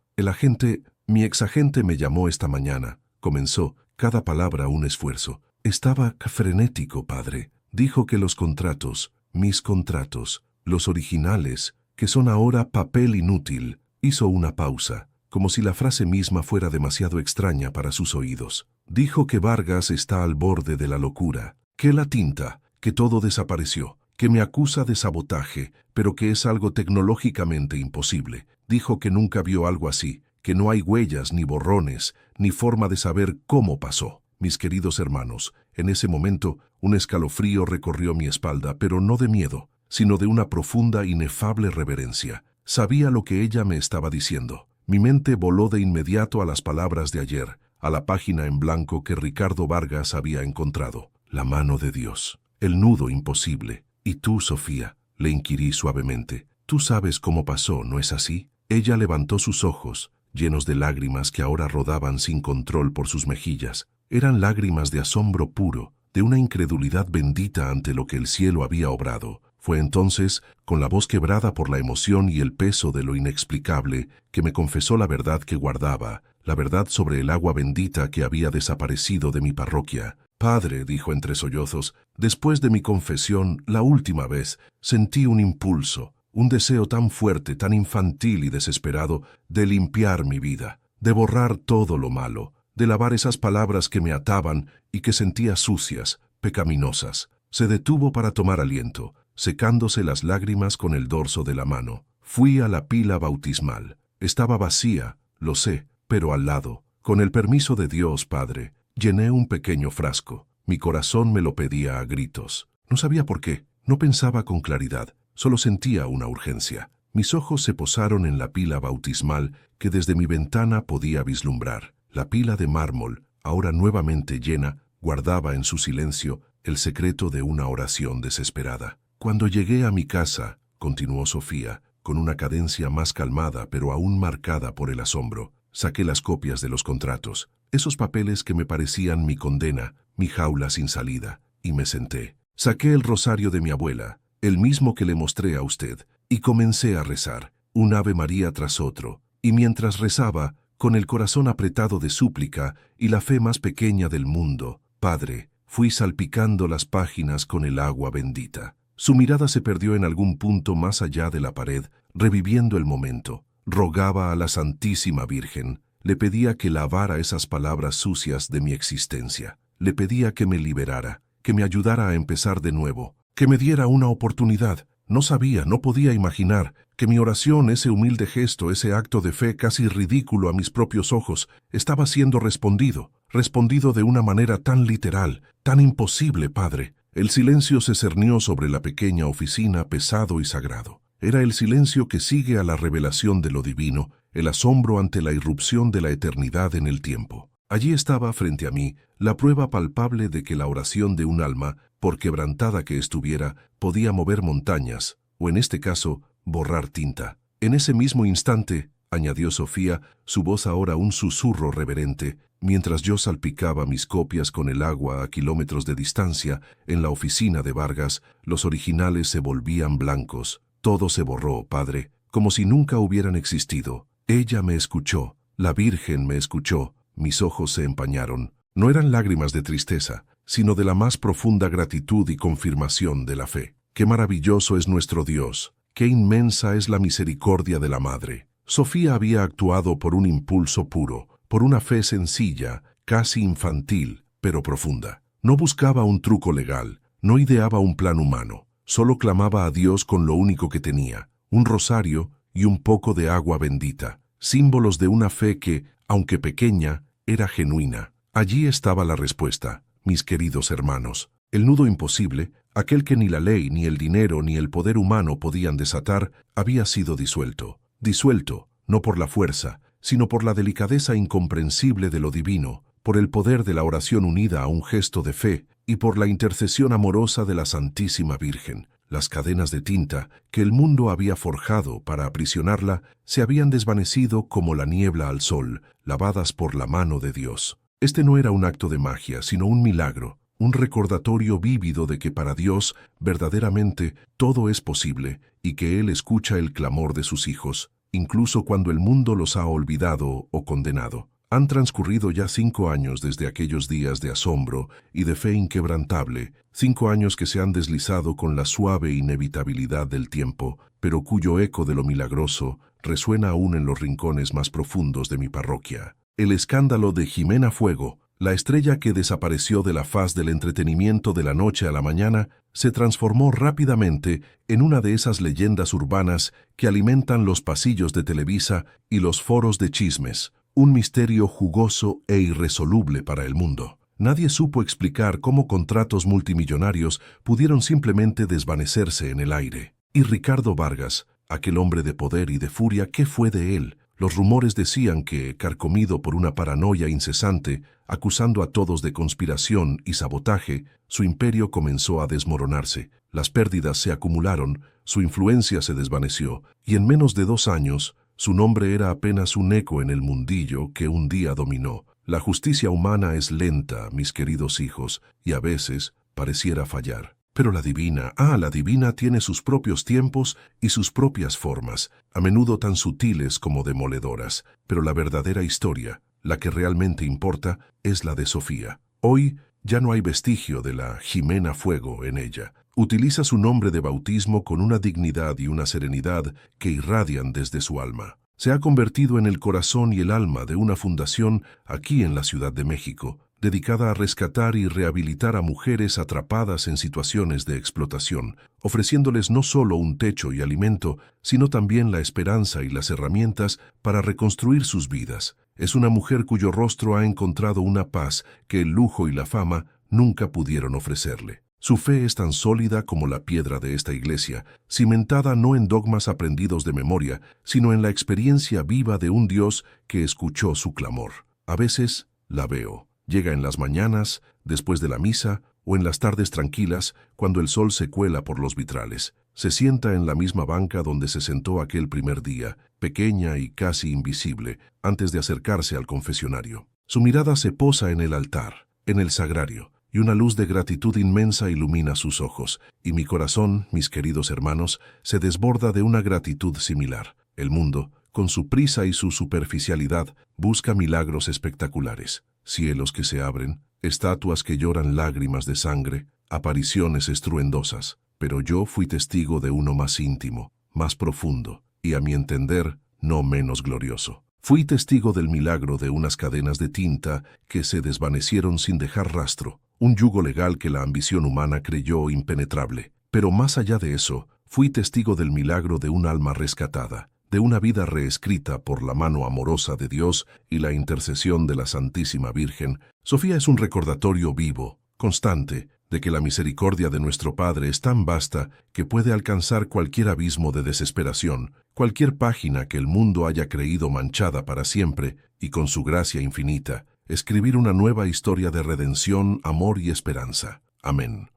Mi exagente me llamó esta mañana. Comenzó, cada palabra un esfuerzo. Estaba frenético, padre. Dijo que los contratos, mis contratos, los originales, que son ahora papel inútil. Hizo una pausa, como si la frase misma fuera demasiado extraña para sus oídos. Dijo que Vargas está al borde de la locura, que la tinta, que todo desapareció, que me acusa de sabotaje, pero que es algo tecnológicamente imposible. Dijo que nunca vio algo así, que no hay huellas, ni borrones, ni forma de saber cómo pasó. Mis queridos hermanos, en ese momento un escalofrío recorrió mi espalda, pero no de miedo, sino de una profunda, inefable reverencia. Sabía lo que ella me estaba diciendo. Mi mente voló de inmediato a las palabras de ayer, a la página en blanco que Ricardo Vargas había encontrado. La mano de Dios, el nudo imposible. ¿Y tú, Sofía?, le inquirí suavemente. Tú sabes cómo pasó, ¿no es así? Ella levantó sus ojos, llenos de lágrimas que ahora rodaban sin control por sus mejillas. Eran lágrimas de asombro puro, de una incredulidad bendita ante lo que el cielo había obrado. Fue entonces, con la voz quebrada por la emoción y el peso de lo inexplicable, que me confesó la verdad que guardaba, la verdad sobre el agua bendita que había desaparecido de mi parroquia. Padre, dijo entre sollozos, después de mi confesión, la última vez, sentí un impulso, un deseo tan fuerte, tan infantil y desesperado, de limpiar mi vida, de borrar todo lo malo, de lavar esas palabras que me ataban y que sentía sucias, pecaminosas. Se detuvo para tomar aliento, secándose las lágrimas con el dorso de la mano. Fui a la pila bautismal. Estaba vacía, lo sé, pero al lado. Con el permiso de Dios, Padre, llené un pequeño frasco. Mi corazón me lo pedía a gritos. No sabía por qué, no pensaba con claridad, solo sentía una urgencia. Mis ojos se posaron en la pila bautismal que desde mi ventana podía vislumbrar. La pila de mármol, ahora nuevamente llena, guardaba en su silencio el secreto de una oración desesperada. Cuando llegué a mi casa, continuó Sofía, con una cadencia más calmada pero aún marcada por el asombro, saqué las copias de los contratos, esos papeles que me parecían mi condena, mi jaula sin salida, y me senté. Saqué el rosario de mi abuela, el mismo que le mostré a usted, y comencé a rezar, un Ave María tras otro, y mientras rezaba, con el corazón apretado de súplica y la fe más pequeña del mundo, Padre, fui salpicando las páginas con el agua bendita. Su mirada se perdió en algún punto más allá de la pared, reviviendo el momento. Rogaba a la Santísima Virgen, le pedía que lavara esas palabras sucias de mi existencia. Le pedía que me liberara, que me ayudara a empezar de nuevo, que me diera una oportunidad. No sabía, no podía imaginar que mi oración, ese humilde gesto, ese acto de fe casi ridículo a mis propios ojos, estaba siendo respondido de una manera tan literal, tan imposible, Padre. El silencio se cernió sobre la pequeña oficina, pesado y sagrado. Era el silencio que sigue a la revelación de lo divino, el asombro ante la irrupción de la eternidad en el tiempo. Allí estaba frente a mí la prueba palpable de que la oración de un alma, por quebrantada que estuviera, podía mover montañas, o en este caso, borrar tinta. En ese mismo instante, añadió Sofía, su voz ahora un susurro reverente, mientras yo salpicaba mis copias con el agua a kilómetros de distancia, en la oficina de Vargas, los originales se volvían blancos. Todo se borró, Padre, como si nunca hubieran existido. Ella me escuchó, la Virgen me escuchó, mis ojos se empañaron. No eran lágrimas de tristeza, sino de la más profunda gratitud y confirmación de la fe. ¡Qué maravilloso es nuestro Dios! ¡Qué inmensa es la misericordia de la Madre! Sofía había actuado por un impulso puro, por una fe sencilla, casi infantil, pero profunda. No buscaba un truco legal, no ideaba un plan humano, solo clamaba a Dios con lo único que tenía, un rosario y un poco de agua bendita, símbolos de una fe que, aunque pequeña, era genuina. Allí estaba la respuesta, mis queridos hermanos. El nudo imposible, aquel que ni la ley, ni el dinero, ni el poder humano podían desatar, había sido disuelto. Disuelto, no por la fuerza, sino por la delicadeza incomprensible de lo divino, por el poder de la oración unida a un gesto de fe y por la intercesión amorosa de la Santísima Virgen. Las cadenas de tinta que el mundo había forjado para aprisionarla se habían desvanecido como la niebla al sol, lavadas por la mano de Dios. Este no era un acto de magia, sino un milagro, un recordatorio vívido de que para Dios verdaderamente todo es posible y que Él escucha el clamor de sus hijos, incluso cuando el mundo los ha olvidado o condenado. Han transcurrido ya 5 años desde aquellos días de asombro y de fe inquebrantable, 5 años que se han deslizado con la suave inevitabilidad del tiempo, pero cuyo eco de lo milagroso resuena aún en los rincones más profundos de mi parroquia. El escándalo de Jimena Fuego, la estrella que desapareció de la faz del entretenimiento de la noche a la mañana, se transformó rápidamente en una de esas leyendas urbanas que alimentan los pasillos de Televisa y los foros de chismes, un misterio jugoso e irresoluble para el mundo. Nadie supo explicar cómo contratos multimillonarios pudieron simplemente desvanecerse en el aire. Y Ricardo Vargas, aquel hombre de poder y de furia, ¿qué fue de él? Los rumores decían que, carcomido por una paranoia incesante, acusando a todos de conspiración y sabotaje, su imperio comenzó a desmoronarse. Las pérdidas se acumularon, su influencia se desvaneció, y en menos de 2 años, su nombre era apenas un eco en el mundillo que un día dominó. La justicia humana es lenta, mis queridos hijos, y a veces pareciera fallar. Pero la divina tiene sus propios tiempos y sus propias formas, a menudo tan sutiles como demoledoras. Pero la verdadera historia, la que realmente importa, es la de Sofía. Hoy ya no hay vestigio de la Jimena Fuego en ella. Utiliza su nombre de bautismo con una dignidad y una serenidad que irradian desde su alma. Se ha convertido en el corazón y el alma de una fundación aquí en la Ciudad de México, dedicada a rescatar y rehabilitar a mujeres atrapadas en situaciones de explotación, ofreciéndoles no solo un techo y alimento, sino también la esperanza y las herramientas para reconstruir sus vidas. Es una mujer cuyo rostro ha encontrado una paz que el lujo y la fama nunca pudieron ofrecerle. Su fe es tan sólida como la piedra de esta iglesia, cimentada no en dogmas aprendidos de memoria, sino en la experiencia viva de un Dios que escuchó su clamor. A veces la veo. Llega en las mañanas, después de la misa, o en las tardes tranquilas, cuando el sol se cuela por los vitrales. Se sienta en la misma banca donde se sentó aquel primer día, pequeña y casi invisible, antes de acercarse al confesionario. Su mirada se posa en el altar, en el sagrario, y una luz de gratitud inmensa ilumina sus ojos, y mi corazón, mis queridos hermanos, se desborda de una gratitud similar. El mundo, con su prisa y su superficialidad, busca milagros espectaculares. Cielos que se abren, estatuas que lloran lágrimas de sangre, apariciones estruendosas. Pero yo fui testigo de uno más íntimo, más profundo, y a mi entender, no menos glorioso. Fui testigo del milagro de unas cadenas de tinta que se desvanecieron sin dejar rastro, un yugo legal que la ambición humana creyó impenetrable. Pero más allá de eso, fui testigo del milagro de un alma rescatada, de una vida reescrita por la mano amorosa de Dios y la intercesión de la Santísima Virgen. Sofía es un recordatorio vivo, constante, de que la misericordia de nuestro Padre es tan vasta que puede alcanzar cualquier abismo de desesperación, cualquier página que el mundo haya creído manchada para siempre, y con su gracia infinita, escribir una nueva historia de redención, amor y esperanza. Amén.